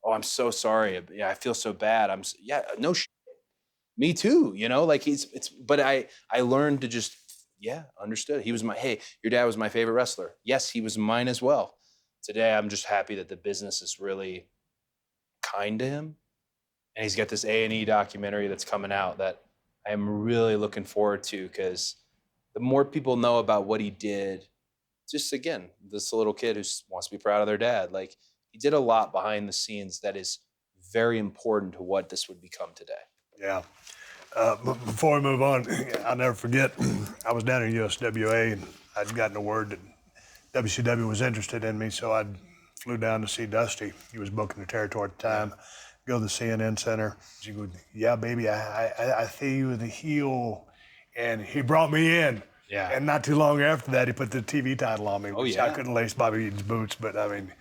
Oh, I'm so sorry. Yeah, I feel so bad. No shit. Me too, you know, like but I learned to just, understood. He was hey, your dad was my favorite wrestler. Yes, he was mine as well. Today, I'm just happy that the business is really kind to him. And he's got this A&E documentary that's coming out that I am really looking forward to, because the more people know about what he did, just again, this little kid who wants to be proud of their dad, like, he did a lot behind the scenes that is very important to what this would become today. Yeah. Before we move on, I'll never forget, I was down in USWA and I'd gotten a word that WCW was interested in me, so I flew down to see Dusty. He was booking the territory at the time. Go to the CNN Center. She goes, yeah, baby, I see you as a heel. And he brought me in. Yeah. And not too long after that, he put the TV title on me, which yeah. I couldn't lace Bobby Eaton's boots, but I mean,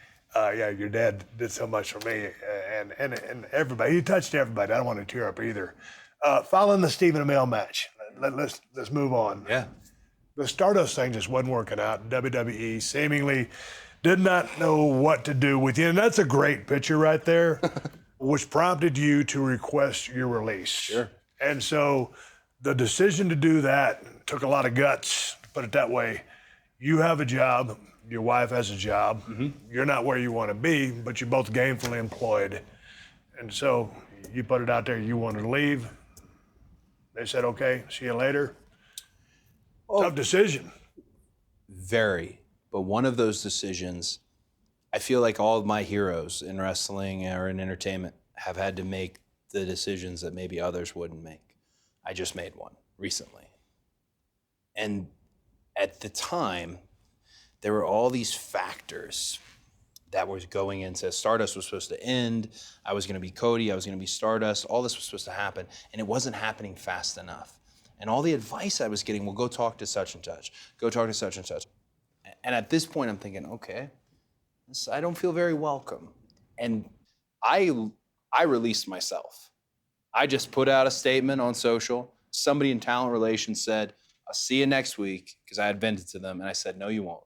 your dad did so much for me, and everybody. He touched everybody. I don't want to tear up either. Following the Stephen Amell match, let's move on. Yeah. The Stardust thing just wasn't working out. WWE seemingly did not know what to do with you, and that's a great picture right there, which prompted you to request your release. Sure. And so the decision to do that took a lot of guts, to put it that way. You have a job. Your wife has a job. Mm-hmm. You're not where you want to be, but you're both gainfully employed. And so you put it out there, you wanted to leave. They said, okay, see you later. Tough decision. Very. But one of those decisions, I feel like all of my heroes in wrestling or in entertainment have had to make the decisions that maybe others wouldn't make. I just made one recently. And at the time, there were all these factors that was going into Stardust was supposed to end. I was going to be Cody. I was going to be Stardust. All this was supposed to happen, and it wasn't happening fast enough. And all the advice I was getting, well, go talk to such and such. Go talk to such and such. And at this point, I'm thinking, okay, I don't feel very welcome. And I released myself. I just put out a statement on social. Somebody in talent relations said, I'll see you next week, because I had vented to them. And I said, no, you won't.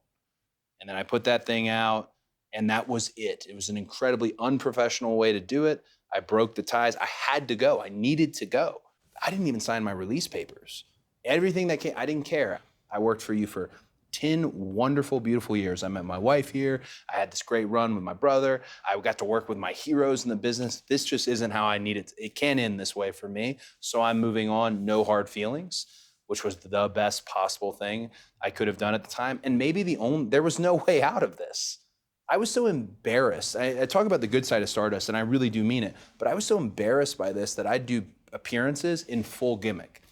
And then I put that thing out, and that was it. It was an incredibly unprofessional way to do it. I broke the ties. I had to go. I needed to go. I didn't even sign my release papers. Everything that came, I didn't care. I worked for you for 10 wonderful, beautiful years. I met my wife here. I had this great run with my brother. I got to work with my heroes in the business. This just isn't how I need it. It can't end this way for me. So I'm moving on. No hard feelings, which was the best possible thing I could have done at the time. And maybe there was no way out of this. I was so embarrassed. I talk about the good side of Stardust, and I really do mean it, but I was so embarrassed by this that I'd do appearances in full gimmick.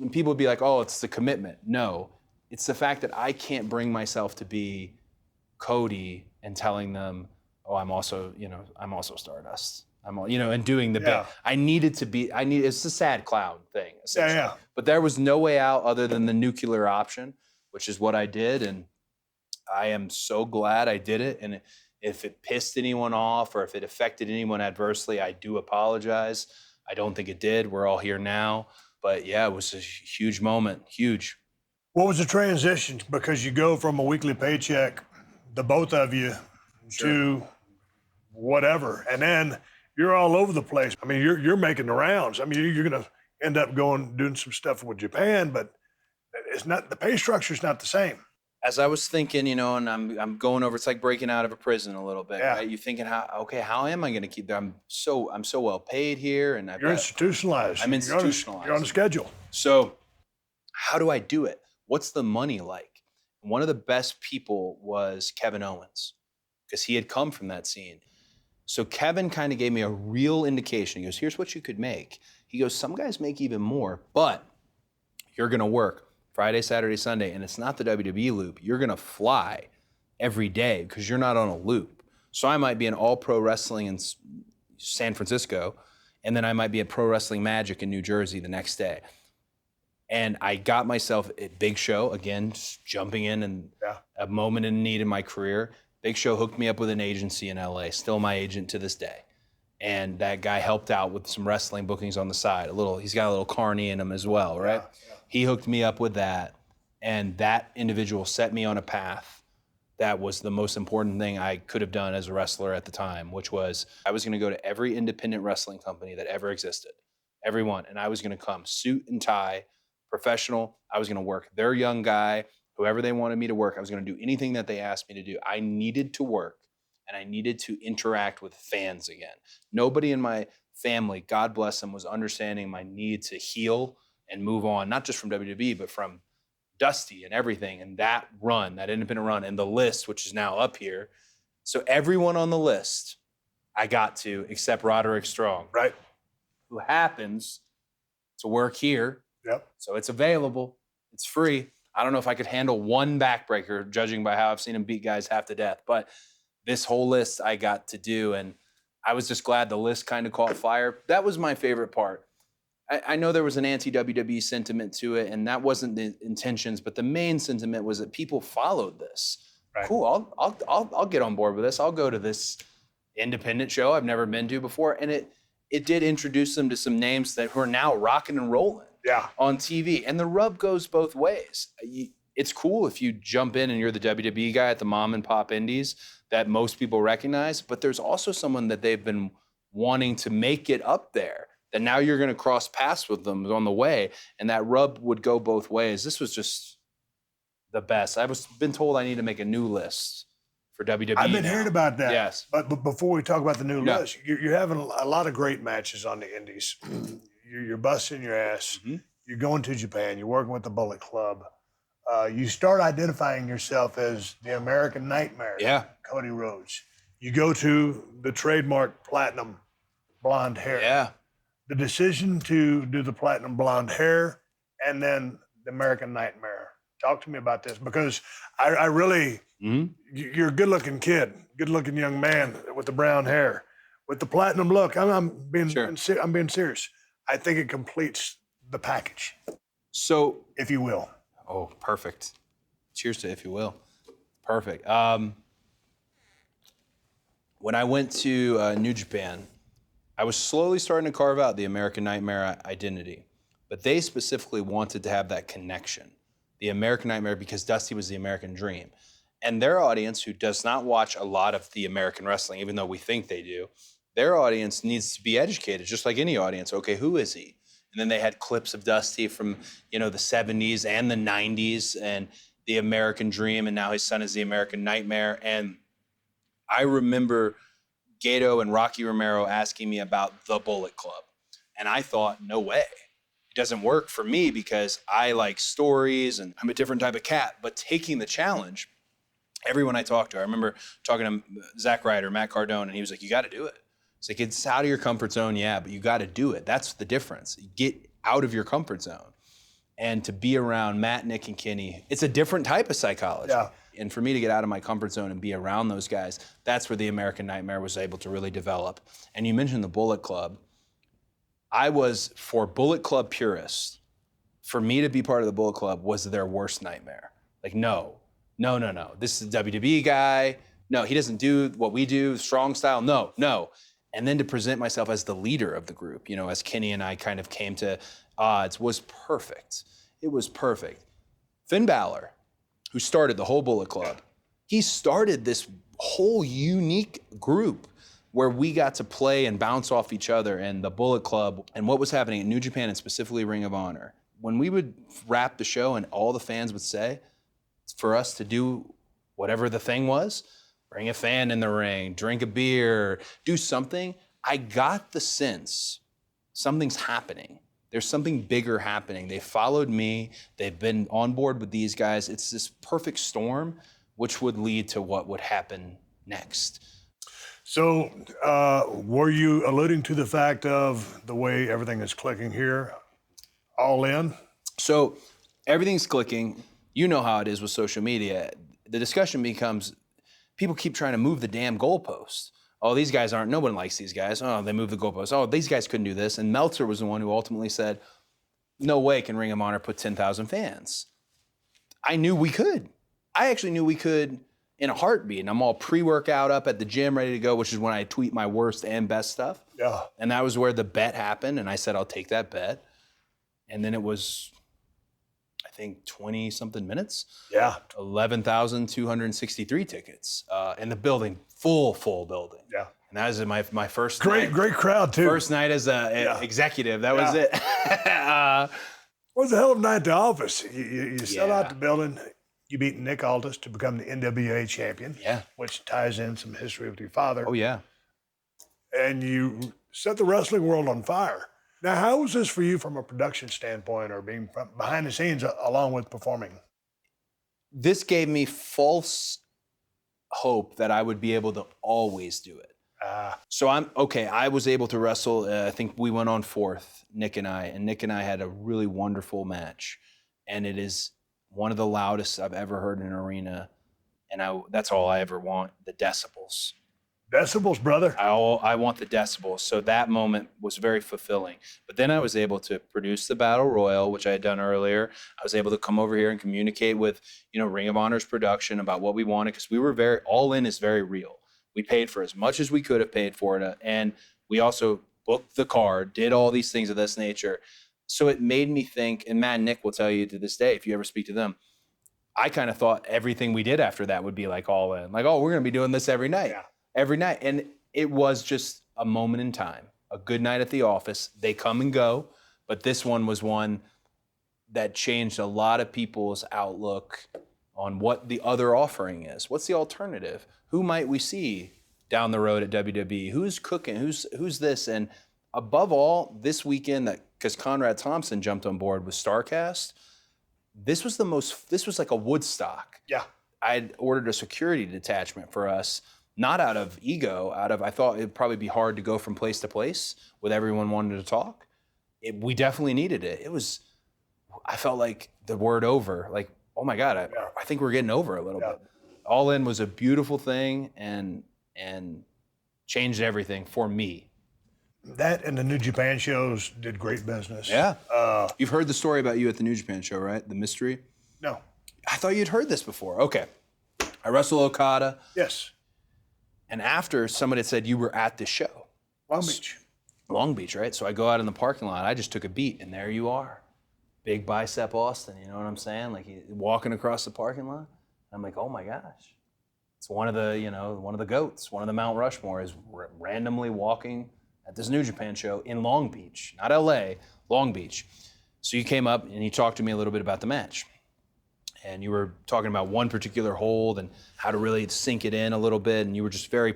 And people would be like, oh, it's the commitment. No, it's the fact that I can't bring myself to be Cody and telling them, oh, I'm also Stardust. And doing the bit. It's a sad clown thing, essentially. Yeah. But there was no way out other than the nuclear option, which is what I did. And I am so glad I did it. And if it pissed anyone off or if it affected anyone adversely, I do apologize. I don't think it did. We're all here now. But yeah, it was a huge moment. Huge. What was the transition? Because you go from a weekly paycheck, the both of you, to whatever, and then you're all over the place. I mean, you're making the rounds. I mean, you're going to end up doing some stuff with Japan, but it's not, the pay structure is not the same. As I was thinking, and I'm going over, it's like breaking out of a prison a little bit, Yeah. right? You're thinking, how am I going to keep that? I'm so well paid here, and You're institutionalized. I'm You're on institutionalized. a schedule. So how do I do it? What's the money like? One of the best people was Kevin Owens, because he had come from that scene. So Kevin kind of gave me a real indication. He goes, here's what you could make. He goes, some guys make even more, but you're going to work Friday, Saturday, Sunday, and it's not the WWE loop. You're going to fly every day because you're not on a loop. So I might be in All Pro Wrestling in San Francisco, and then I might be at Pro Wrestling Magic in New Jersey the next day. And I got myself at Big Show, again, just jumping in and a moment in need in my career. Big Show hooked me up with an agency in LA, still my agent to this day. And that guy helped out with some wrestling bookings on the side. He's got a little Carney in him as well, right? Yeah. He hooked me up with that. And that individual set me on a path that was the most important thing I could have done as a wrestler at the time, which was I was going to go to every independent wrestling company that ever existed, everyone. And I was going to come suit and tie, professional. I was going to work their young guy, whoever they wanted me to work. I was going to do anything that they asked me to do. I needed to work, and I needed to interact with fans again. Nobody in my family, God bless them, was understanding my need to heal and move on, not just from WWE, but from Dusty and everything. And that run, that independent run, and the list, which is now up here. So everyone on the list I got to, except Roderick Strong, Right. who happens to work here. Yep. So it's available. It's free. I don't know if I could handle one backbreaker, judging by how I've seen him beat guys half to death. But this whole list I got to do, and I was just glad the list kind of caught fire. That was my favorite part. I know there was an anti-WWE sentiment to it, and that wasn't the intentions, but the main sentiment was that people followed this. Right. Cool, I'll get on board with this. I'll go to this independent show I've never been to before, and it did introduce them to some names that who are now rocking and rolling. Yeah. On TV. And the rub goes both ways. It's cool if you jump in and you're the WWE guy at the mom and pop indies that most people recognize, but there's also someone that they've been wanting to make it up there, that now you're going to cross paths with them on the way, and that rub would go both ways. This was just the best. Been told I need to make a new list for WWE. I've been now. hearing about that. Yes. But before we talk about the new Yeah. list, you're having a lot of great matches on the indies. You're busting your ass. Mm-hmm. You're going to Japan. You're working with the Bullet Club. You start identifying yourself as the American Nightmare. Yeah. Cody Rhodes. You go to the trademark platinum blonde hair. Yeah. The decision to do the platinum blonde hair and then the American Nightmare. Talk to me about this, because I really, you're a good-looking kid, good-looking young man with the brown hair, with the platinum look. I'm being serious. I think it completes the package, So, if you will. oh, perfect. Cheers to if you will. Perfect. When I went to New Japan, I was slowly starting to carve out the American Nightmare identity, but they specifically wanted to have that connection, the American Nightmare, because Dusty was the American Dream. And their audience, who does not watch a lot of the American wrestling, even though we think they do, their audience needs to be educated, just like any audience. Okay, who is he? And then they had clips of Dusty from, the 70s and the 90s and the American Dream, and now his son is the American Nightmare. And I remember Gato and Rocky Romero asking me about the Bullet Club. And I thought, no way. It doesn't work for me because I like stories and I'm a different type of cat. But taking the challenge, everyone I talked to, I remember talking to Zack Ryder, Matt Cardone, and he was like, you got to do it. It's like, it's out of your comfort zone, yeah, but you got to do it. That's the difference. Get out of your comfort zone. And to be around Matt, Nick, and Kenny, it's a different type of psychology. Yeah. And for me to get out of my comfort zone and be around those guys, that's where the American Nightmare was able to really develop. And you mentioned the Bullet Club. I was, for Bullet Club purists, for me to be part of the Bullet Club was their worst nightmare. Like, no. This is a WWE guy. No, he doesn't do what we do, strong style. No. And then to present myself as the leader of the group, as Kenny and I kind of came to odds, was perfect. It was perfect. Finn Balor, who started the whole Bullet Club, he started this whole unique group where we got to play and bounce off each other, and the Bullet Club and what was happening at New Japan and specifically Ring of Honor. When we would wrap the show and all the fans would say, for us to do whatever the thing was, bring a fan in the ring, drink a beer, do something, I got the sense something's happening. There's something bigger happening. They followed me. They've been on board with these guys. It's this perfect storm, which would lead to what would happen next. So were you alluding to the fact of the way everything is clicking here? All in? So everything's clicking. You know how it is with social media. The discussion becomes, people keep trying to move the damn goalposts. Oh, these guys aren't, no one likes these guys. Oh, they moved the goalposts. Oh, these guys couldn't do this. And Meltzer was the one who ultimately said, no way can Ring of Honor put 10,000 fans. I knew we could. I actually knew we could in a heartbeat. And I'm all pre-workout up at the gym, ready to go, which is when I tweet my worst and best stuff. Yeah. And that was where the bet happened. And I said, I'll take that bet. And then it was, I think, 20-something minutes. Yeah. 11,263 tickets in the building, full building. Yeah. And that was my first Great crowd, too. First night as a executive. That was it. It was a hell of a night at the office. You sell out Yeah. the building. You beat Nick Aldis to become the NWA champion. Yeah. Which ties in some history with your father. Oh, yeah. And you set the wrestling world on fire. Now, how was this for you from a production standpoint or being behind the scenes along with performing? This gave me false hope that I would be able to always do it. So I was able to wrestle. I think we went on 4th, Nick and I had a really wonderful match. And it is one of the loudest I've ever heard in an arena. And that's all I ever want, the decibels. Decibels, brother. I want the decibels. So that moment was very fulfilling. But then I was able to produce the Battle Royal, which I had done earlier. I was able to come over here and communicate with, Ring of Honor's production about what we wanted, because we were all in is very real. We paid for as much as we could have paid for it. And we also booked the card, did all these things of this nature. So it made me think, and Matt and Nick will tell you to this day, if you ever speak to them, I kind of thought everything we did after that would be like all in. Like, oh, we're going to be doing this every night. Yeah. Every night. And it was just a moment in time, a good night at the office. They come and go, but this one was one that changed a lot of people's outlook on what the other offering is. What's the alternative? Who might we see down the road at WWE? Who's cooking? Who's this? And above all, this weekend, because Conrad Thompson jumped on board with StarCast, this was like a Woodstock. Yeah. I had ordered a security detachment for us, not out of ego, I thought it'd probably be hard to go from place to place with everyone wanting to talk. We definitely needed it. I felt like the word over, like, oh my God, I think we're getting over a little bit. All In was a beautiful thing and changed everything for me. That and the New Japan shows did great business. Yeah. You've heard the story about you at the New Japan show, right? The mystery? No. I thought you'd heard this before. Okay. I wrestled Okada. Yes. And after, somebody had said you were at this show. Long Beach. Long Beach, right? So I go out in the parking lot. I just took a beat, and there you are. Big bicep Austin, you know what I'm saying? Like, walking across the parking lot. I'm like, oh my gosh. It's one of the goats, one of the Mount Rushmore is randomly walking at this New Japan show in Long Beach, not LA, Long Beach. So you came up and you talked to me a little bit about the match. And you were talking about one particular hold and how to really sink it in a little bit. And you were just very,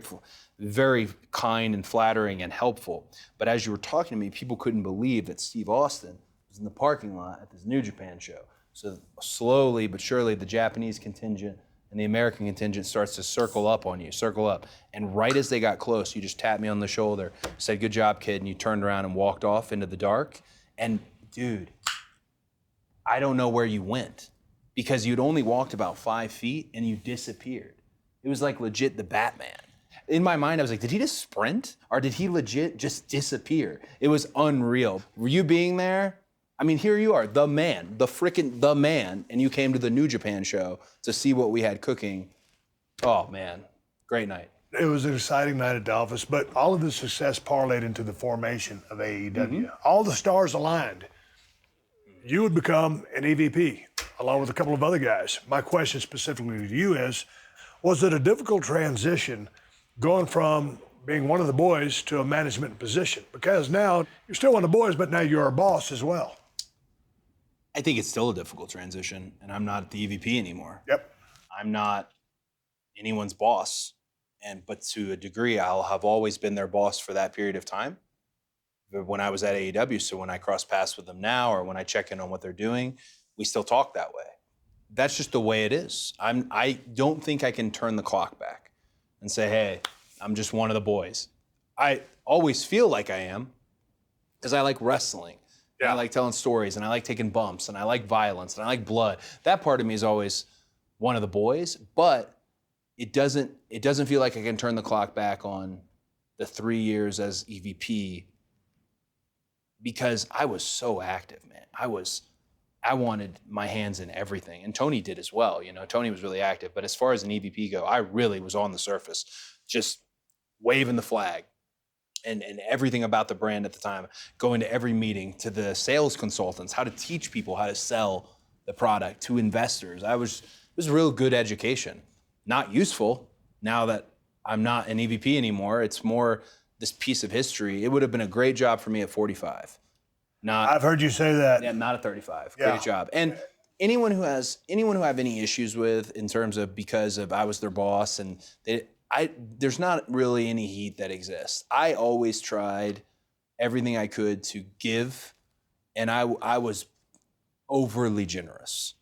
very kind and flattering and helpful. But as you were talking to me, people couldn't believe that Steve Austin was in the parking lot at this New Japan show. So slowly but surely, the Japanese contingent and the American contingent starts to circle up on you, circle up. And right as they got close, you just tapped me on the shoulder, said, good job, kid. And you turned around and walked off into the dark. And dude, I don't know where you went, because you'd only walked about 5 feet and you disappeared. It was like legit the Batman. In my mind, I was like, did he just sprint? Or did he legit just disappear? It was unreal. Were you being there? I mean, here you are, the man, the man, and you came to the New Japan show to see what we had cooking. Oh man, great night. It was an exciting night at the office, but all of the success parlayed into the formation of AEW. All the stars aligned. You would become an EVP along with a couple of other guys. My question specifically to you is, was it a difficult transition going from being one of the boys to a management position? Because now you're still one of the boys, but now you're a boss as well. I think it's still a difficult transition, and I'm not the EVP anymore. Yep. I'm not anyone's boss, but to a degree, I'll have always been their boss for that period of time. When I was at AEW, so when I cross paths with them now, or when I check in on what they're doing, we still talk that way. That's just the way it is. I don't think I can turn the clock back and say, hey, I'm just one of the boys. I always feel like I am because I like wrestling. And I like telling stories, and I like taking bumps, and I like violence, and I like blood. That part of me is always one of the boys, but it doesn't feel like I can turn the clock back on the 3 years as EVP because I was so active, man. I wanted my hands in everything, and Tony did as well. You know, Tony was really active, but as far as an EVP go, I really was on the surface, just waving the flag. And everything about the brand at the time, going to every meeting, to the sales consultants, how to teach people how to sell the product, to investors. It was real good education. Not useful now that I'm not an EVP anymore. It's more this piece of history. It would have been a great job for me at 45. I've heard you say that. Yeah, not at 35. Yeah. Great job. And anyone who have any issues with in terms of because of I was their boss and there's not really any heat that exists. I always tried everything I could to give, and I was overly generous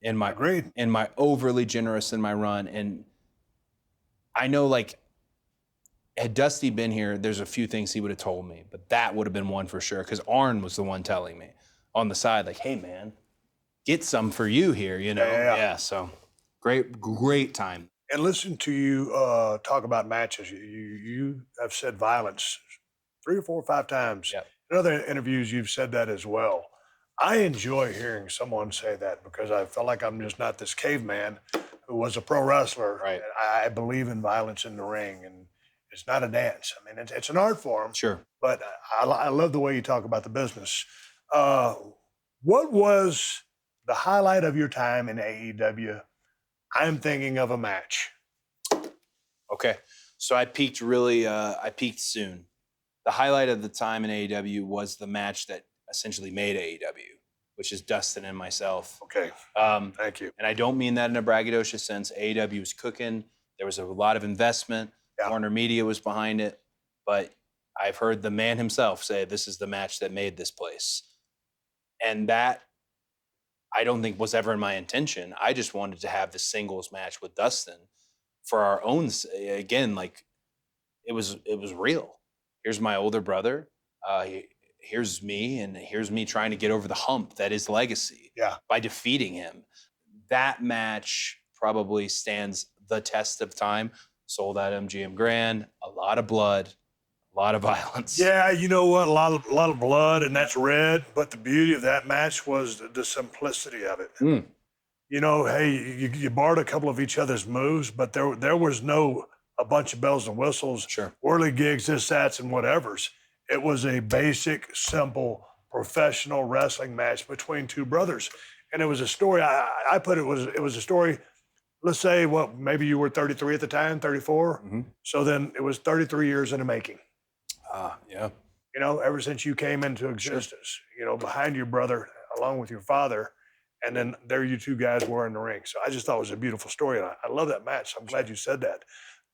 in my overly generous in my run. And I know, like, had Dusty been here, there's a few things he would have told me, but that would have been one for sure. Because Arn was the one telling me on the side, like, "Hey, man, get some for you here," you know? Yeah. So great time. And listen to you talk about matches. You have said violence 3 or 4 or 5 times. Yep. In other interviews, you've said that as well. I enjoy hearing someone say that because I feel like I'm just not this caveman who was a pro wrestler. Right. I believe in violence in the ring, and it's not a dance. I mean, it's an art form. Sure. But I love the way you talk about the business. What was the highlight of your time in AEW? I'm thinking of a match. Okay. So I peaked soon. The highlight of the time in AEW was the match that essentially made AEW, which is Dustin and myself. Okay. Thank you. And I don't mean that in a braggadocious sense. AEW was cooking. There was a lot of investment. Yeah. Warner Media was behind it. But I've heard the man himself say, this is the match that made this place. And that, I don't think was ever in my intention. I just wanted to have the singles match with Dustin for our own. Again, like it was real. Here's my older brother. Here's me, and here's me trying to get over the hump that is legacy. Yeah. By defeating him. That match probably stands the test of time. Sold out MGM Grand, a lot of blood, a lot of violence. Yeah, you know what? A lot of blood, and that's red. But the beauty of that match was the simplicity of it. Mm. You know, hey, you borrowed a couple of each other's moves, but there was no a bunch of bells and whistles, Sure. whirly gigs, this, that's, and whatevers. It was a basic, simple, professional wrestling match between two brothers, and it was a story. I put it was a story. Let's say, maybe you were 33 at the time, 34. Mm-hmm. So then it was 33 years in the making. Yeah. You know, ever since you came into existence, you know, behind your brother, along with your father, and then there you two guys were in the ring. So I just thought it was a beautiful story, and I love that match. I'm glad you said that.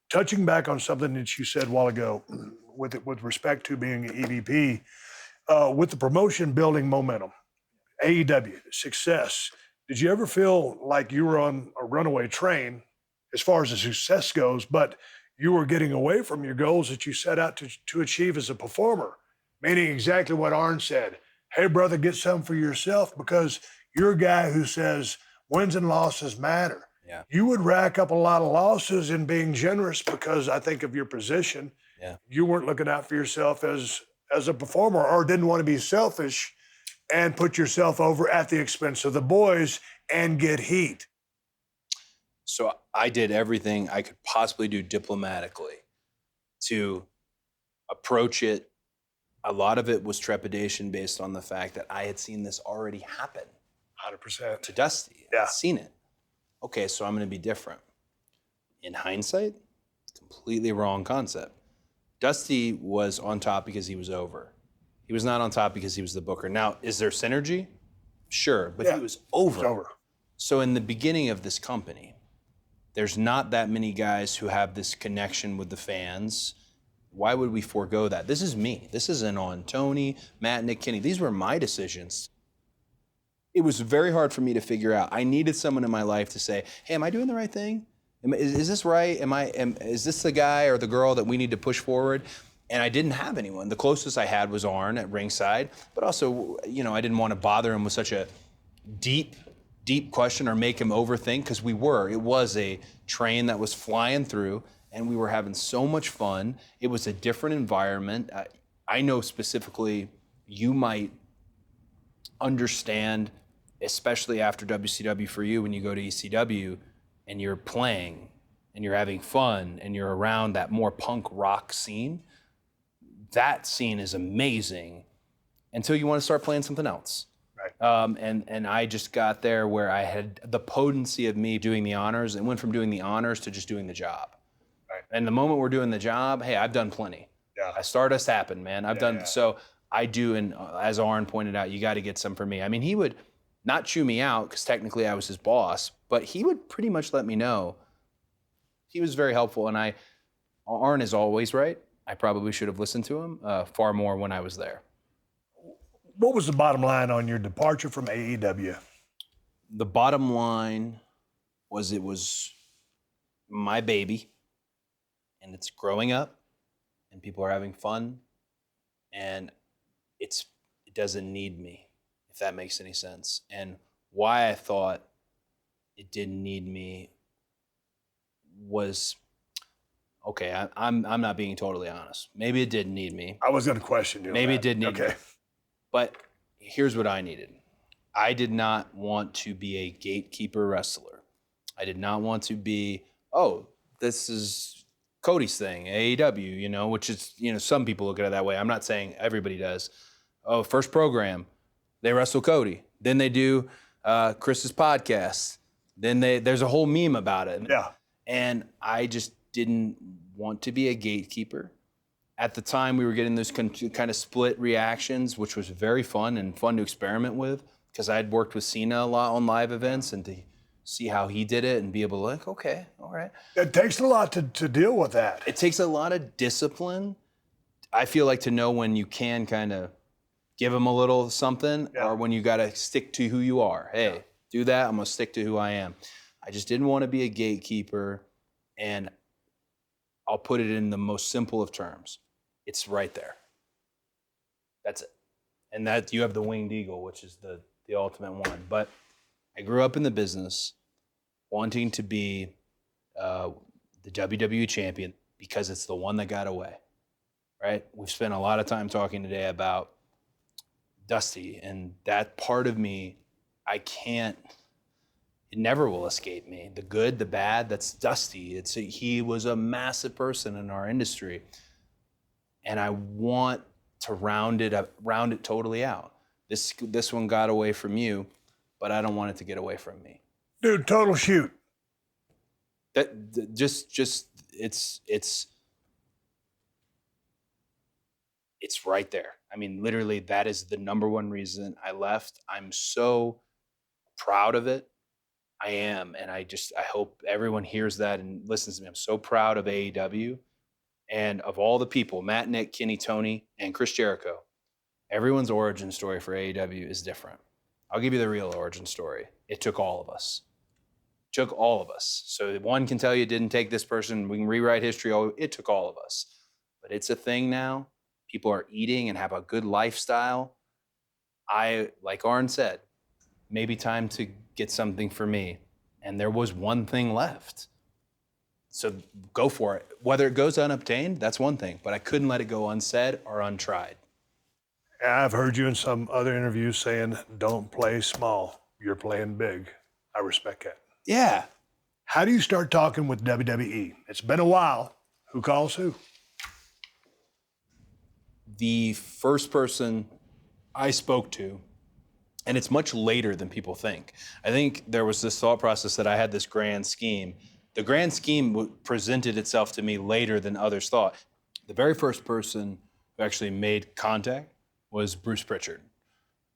Touching back on something that you said a while ago, with respect to being an EVP, with the promotion building momentum, AEW, success, did you ever feel like you were on a runaway train as far as the success goes, but you were getting away from your goals that you set out to achieve as a performer? Meaning exactly what Arn said. Hey, brother, get some for yourself, because you're a guy who says wins and losses matter. Yeah. You would rack up a lot of losses in being generous because I think of your position. Yeah. You weren't looking out for yourself as a performer, or didn't want to be selfish and put yourself over at the expense of the boys and get heat. So I did everything I could possibly do diplomatically to approach it. A lot of it was trepidation based on the fact that I had seen this already happen 100%. to Dusty. Yeah. I'd seen it. Okay, so I'm going to be different. In hindsight, completely wrong concept. Dusty was on top because he was over. He was not on top because he was the booker. Now, is there synergy? Sure, but Yeah. he was over. It's over. So in the beginning of this company, there's not that many guys who have this connection with the fans. Why would we forego that? This is me. This isn't on Tony, Matt, Nick, Kenny. These were my decisions. It was very hard for me to figure out. I needed someone in my life to say, hey, am I doing the right thing? Is this right? Is this the guy or the girl that we need to push forward? And I didn't have anyone. The closest I had was Arn at ringside, but also, I didn't want to bother him with such a deep question or make him overthink, because it was a train that was flying through and we were having so much fun. It was a different environment. I know specifically you might understand, especially after WCW for you, when you go to ECW and you're playing and you're having fun and you're around that more punk rock scene. That scene is amazing until you want to start playing something else. Right. And I just got there where I had the potency of me doing the honors, and went from doing the honors to just doing the job. Right. And the moment we're doing the job, hey, I've done plenty. Yeah. Stardust happened, man. I've done yeah. so. I do, and as Arn pointed out, you got to get some for me. I mean, he would not chew me out because technically I was his boss, but he would pretty much let me know. He was very helpful, and Arn is always right. I probably should have listened to him far more when I was there. What was the bottom line on your departure from AEW? The bottom line was it was my baby, and it's growing up, and people are having fun, and it doesn't need me, if that makes any sense. And why I thought it didn't need me was, okay, I'm not being totally honest. Maybe it didn't need me. I was going to question you. on Maybe that. it did need Okay. me. But here's what I needed. I did not want to be a gatekeeper wrestler. I did not want to be, this is Cody's thing, AEW, which is, some people look at it that way. I'm not saying everybody does. Oh, first program, they wrestle Cody. Then they do Chris's podcast. Then there's a whole meme about it. Yeah. And I just didn't want to be a gatekeeper. At the time, we were getting those kind of split reactions, which was very fun and fun to experiment with, because I had worked with Cena a lot on live events, and to see how he did it and be able to okay, all right. It takes a lot to deal with that. It takes a lot of discipline, I feel like, to know when you can kind of give them a little something, Yeah. or when you got to stick to who you are. Hey, do that, I'm going to stick to who I am. I just didn't want to be a gatekeeper, and I'll put it in the most simple of terms. It's right there. That's it. And that you have the winged eagle, which is the ultimate one. But I grew up in the business wanting to be the WWE champion because it's the one that got away, right? We've spent a lot of time talking today about Dusty, and that part of me, it never will escape me. The good, the bad, that's Dusty. He was a massive person in our industry. And I want to round it totally out. This one got away from you, but I don't want it to get away from me. Dude, total shoot. It's right there. I mean, literally, that is the number one reason I left. I'm so proud of it. I am, and I hope everyone hears that and listens to me. I'm so proud of AEW. And of all the people, Matt, Nick, Kenny, Tony, and Chris Jericho, everyone's origin story for AEW is different. I'll give you the real origin story. It took all of us. So one can tell you it didn't take this person. We can rewrite history. It took all of us. But it's a thing now. People are eating and have a good lifestyle. Like Arn said, maybe time to get something for me. And there was one thing left. So go for it. Whether it goes unobtained, that's one thing, but I couldn't let it go unsaid or untried. I've heard you in some other interviews saying, don't play small. You're playing big. I respect that. Yeah. How do you start talking with WWE? It's been a while. Who calls who? The first person I spoke to And it's much later than people think. I think there was this thought process that I had this grand scheme. The grand scheme presented itself to me later than others thought. The very first person who actually made contact was Bruce Pritchard.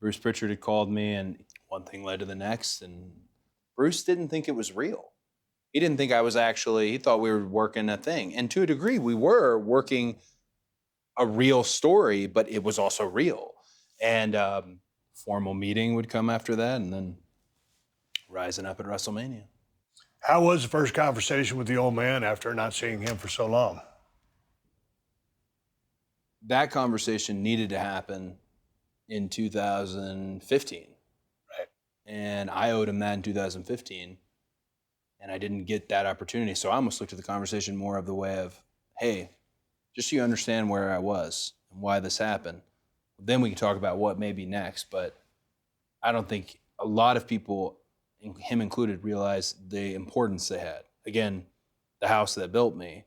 Bruce Pritchard had called me, and one thing led to the next, and Bruce didn't think it was real. He didn't think I was he thought we were working a thing. And to a degree, we were working a real story, but it was also real. And formal meeting would come after that, and then rising up at WrestleMania. How was the first conversation with the old man after not seeing him for so long? That conversation needed to happen in 2015. Right. And I owed him that in 2015. And I didn't get that opportunity. So I almost looked at the conversation more of the way of, hey, just so you understand where I was and why this happened. Then we can talk about what may be next. But I don't think a lot of people, him included, realized the importance they had. Again, the house that built me.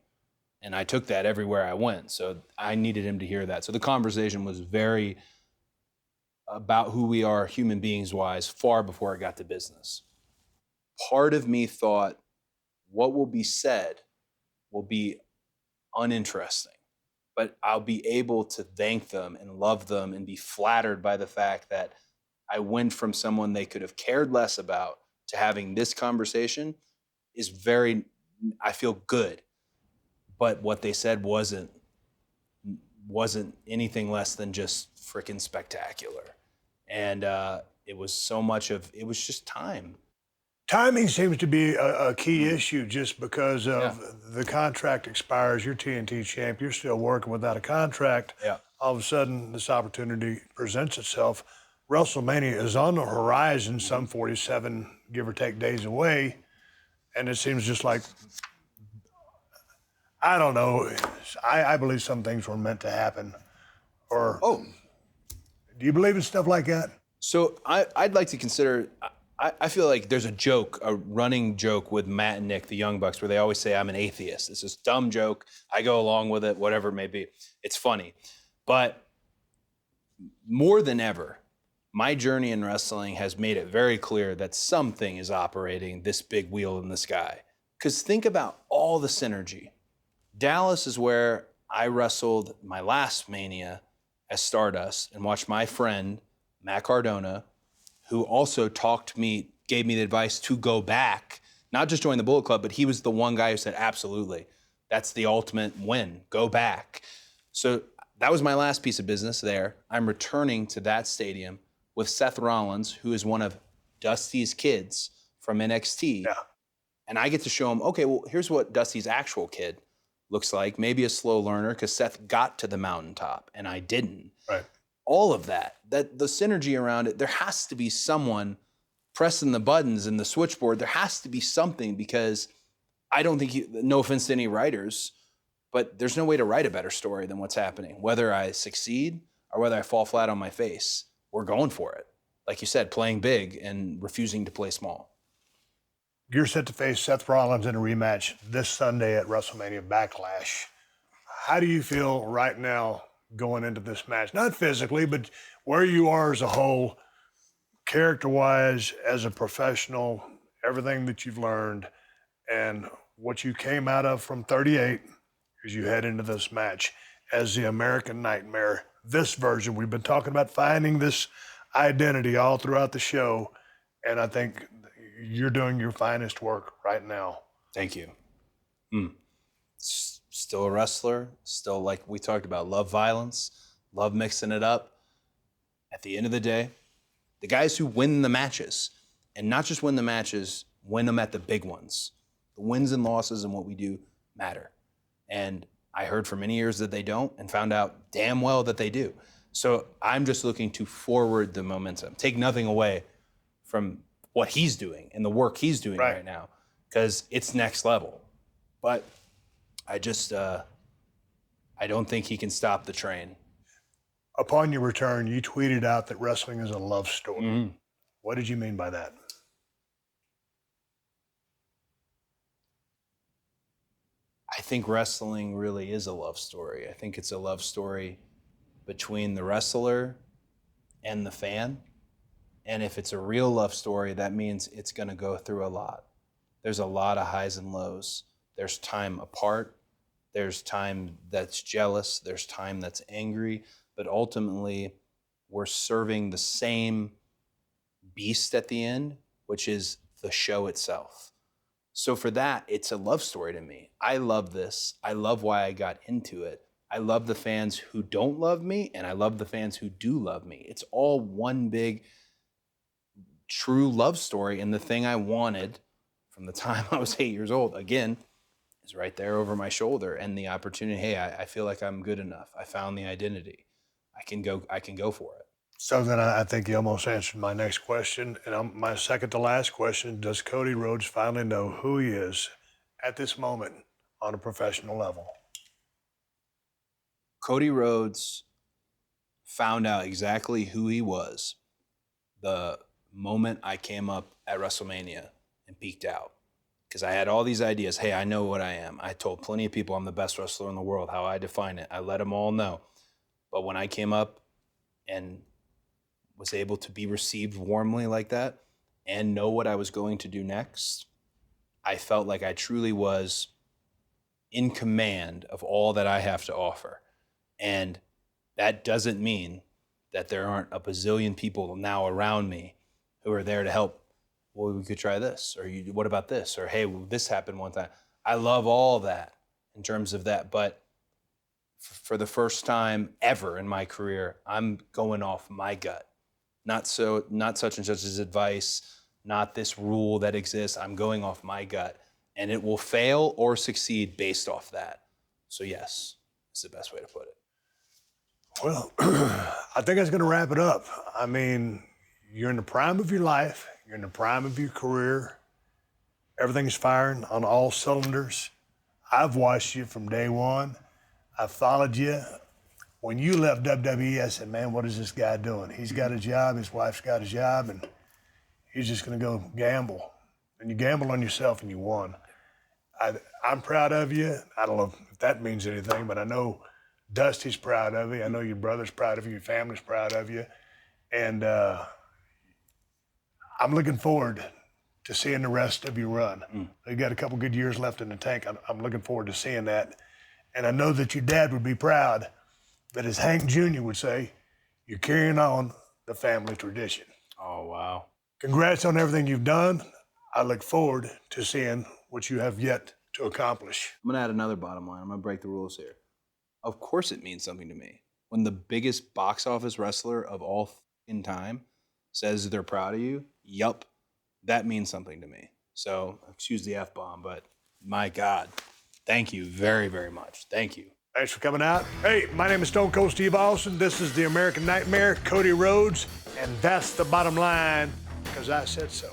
And I took that everywhere I went. So I needed him to hear that. So the conversation was very about who we are human beings wise far before it got to business. Part of me thought what will be said will be uninteresting, but I'll be able to thank them and love them and be flattered by the fact that I went from someone they could have cared less about to having this conversation is I feel good. But what they said wasn't anything less than just freaking spectacular. And it was just time. Timing seems to be a key issue just because of the contract expires. You're TNT champ. You're still working without a contract. Yeah. All of a sudden, this opportunity presents itself. WrestleMania is on the horizon, some 47, give or take, days away. And it seems just like, I don't know. I believe some things were meant to happen. Or do you believe in stuff like that? So I'd like to consider, I feel like there's a running joke with Matt and Nick, the Young Bucks, where they always say I'm an atheist. It's this dumb joke. I go along with it, whatever it may be. It's funny. But more than ever, my journey in wrestling has made it very clear that something is operating this big wheel in the sky. Because think about all the synergy. Dallas is where I wrestled my last Mania as Stardust and watched my friend, Matt Cardona, who also gave me the advice to go back, not just join the Bullet Club, but he was the one guy who said, absolutely, that's the ultimate win, go back. So that was my last piece of business there. I'm returning to that stadium with Seth Rollins, who is one of Dusty's kids from NXT. Yeah. And I get to show him, okay, well, here's what Dusty's actual kid looks like. Maybe a slow learner because Seth got to the mountaintop and I didn't. Right. All of that the synergy around it, there has to be someone pressing the buttons in the switchboard. There has to be something because I don't think, no offense to any writers, but there's no way to write a better story than what's happening. Whether I succeed or whether I fall flat on my face, we're going for it. Like you said, playing big and refusing to play small. You're set to face Seth Rollins in a rematch this Sunday at WrestleMania Backlash. How do you feel right now going into this match? Not physically, but where you are as a whole, character-wise, as a professional, everything that you've learned, and what you came out of from 38 as you head into this match as the American Nightmare. This version, we've been talking about finding this identity all throughout the show, and I think you're doing your finest work right now. Thank you. Still a wrestler, still, like we talked about, love violence, love mixing it up. At the end of the day, the guys who win the matches, and not just win the matches, win them at the big ones. The wins and losses and what we do matter. And I heard for many years that they don't and found out damn well that they do. So I'm just looking to forward the momentum, take nothing away from what he's doing and the work he's doing right now, because it's next level. But I just, I don't think he can stop the train. Upon your return, you tweeted out that wrestling is a love story. What did you mean by that? I think wrestling really is a love story. I think it's a love story between the wrestler and the fan. And if it's a real love story, that means it's going to go through a lot. There's a lot of highs and lows. There's time apart. There's time that's jealous. There's time that's angry. But ultimately, we're serving the same beast at the end, which is the show itself. So for that, it's a love story to me. I love this. I love why I got into it. I love the fans who don't love me, and I love the fans who do love me. It's all one big, true love story. And the thing I wanted from the time I was 8 years old, again, is right there over my shoulder. And the opportunity, hey, I feel like I'm good enough. I found the identity. I can go for it. So then I think you almost answered my next question. And my second to last question, does Cody Rhodes finally know who he is at this moment on a professional level? Cody Rhodes found out exactly who he was the moment I came up at WrestleMania and peaked out. Because I had all these ideas. Hey, I know what I am. I told plenty of people I'm the best wrestler in the world, how I define it. I let them all know. But when I came up and was able to be received warmly like that and know what I was going to do next, I felt like I truly was in command of all that I have to offer. And that doesn't mean that there aren't a bazillion people now around me who are there to help. Well, we could try this, or what about this? Or, hey, well, this happened one time. I love all that in terms of that. But for the first time ever in my career, I'm going off my gut. Not such and such's advice, not this rule that exists. I'm going off my gut. And it will fail or succeed based off that. So yes, it's the best way to put it. Well, I think that's going to wrap it up. I mean, you're in the prime of your life. You're in the prime of your career. Everything's firing on all cylinders. I've watched you from day one. I followed you. When you left WWE, I said, man, what is this guy doing? He's got a job, his wife's got a job, and he's just going to go gamble. And you gambled on yourself and you won. I'm proud of you. I don't know if that means anything, but I know Dusty's proud of you. I know your brother's proud of you. Your family's proud of you. And I'm looking forward to seeing the rest of your run. You got a couple good years left in the tank. I'm looking forward to seeing that. And I know that your dad would be proud that, as Hank Jr. would say, you're carrying on the family tradition. Oh, wow. Congrats on everything you've done. I look forward to seeing what you have yet to accomplish. I'm going to add another bottom line. I'm going to break the rules here. Of course it means something to me. When the biggest box office wrestler of all in time says they're proud of you, yup, that means something to me. So, excuse the F-bomb, but my God, thank you very, very much. Thank you. Thanks for coming out. Hey, my name is Stone Cold Steve Austin. This is the American Nightmare, Cody Rhodes, and that's the bottom line, because I said so.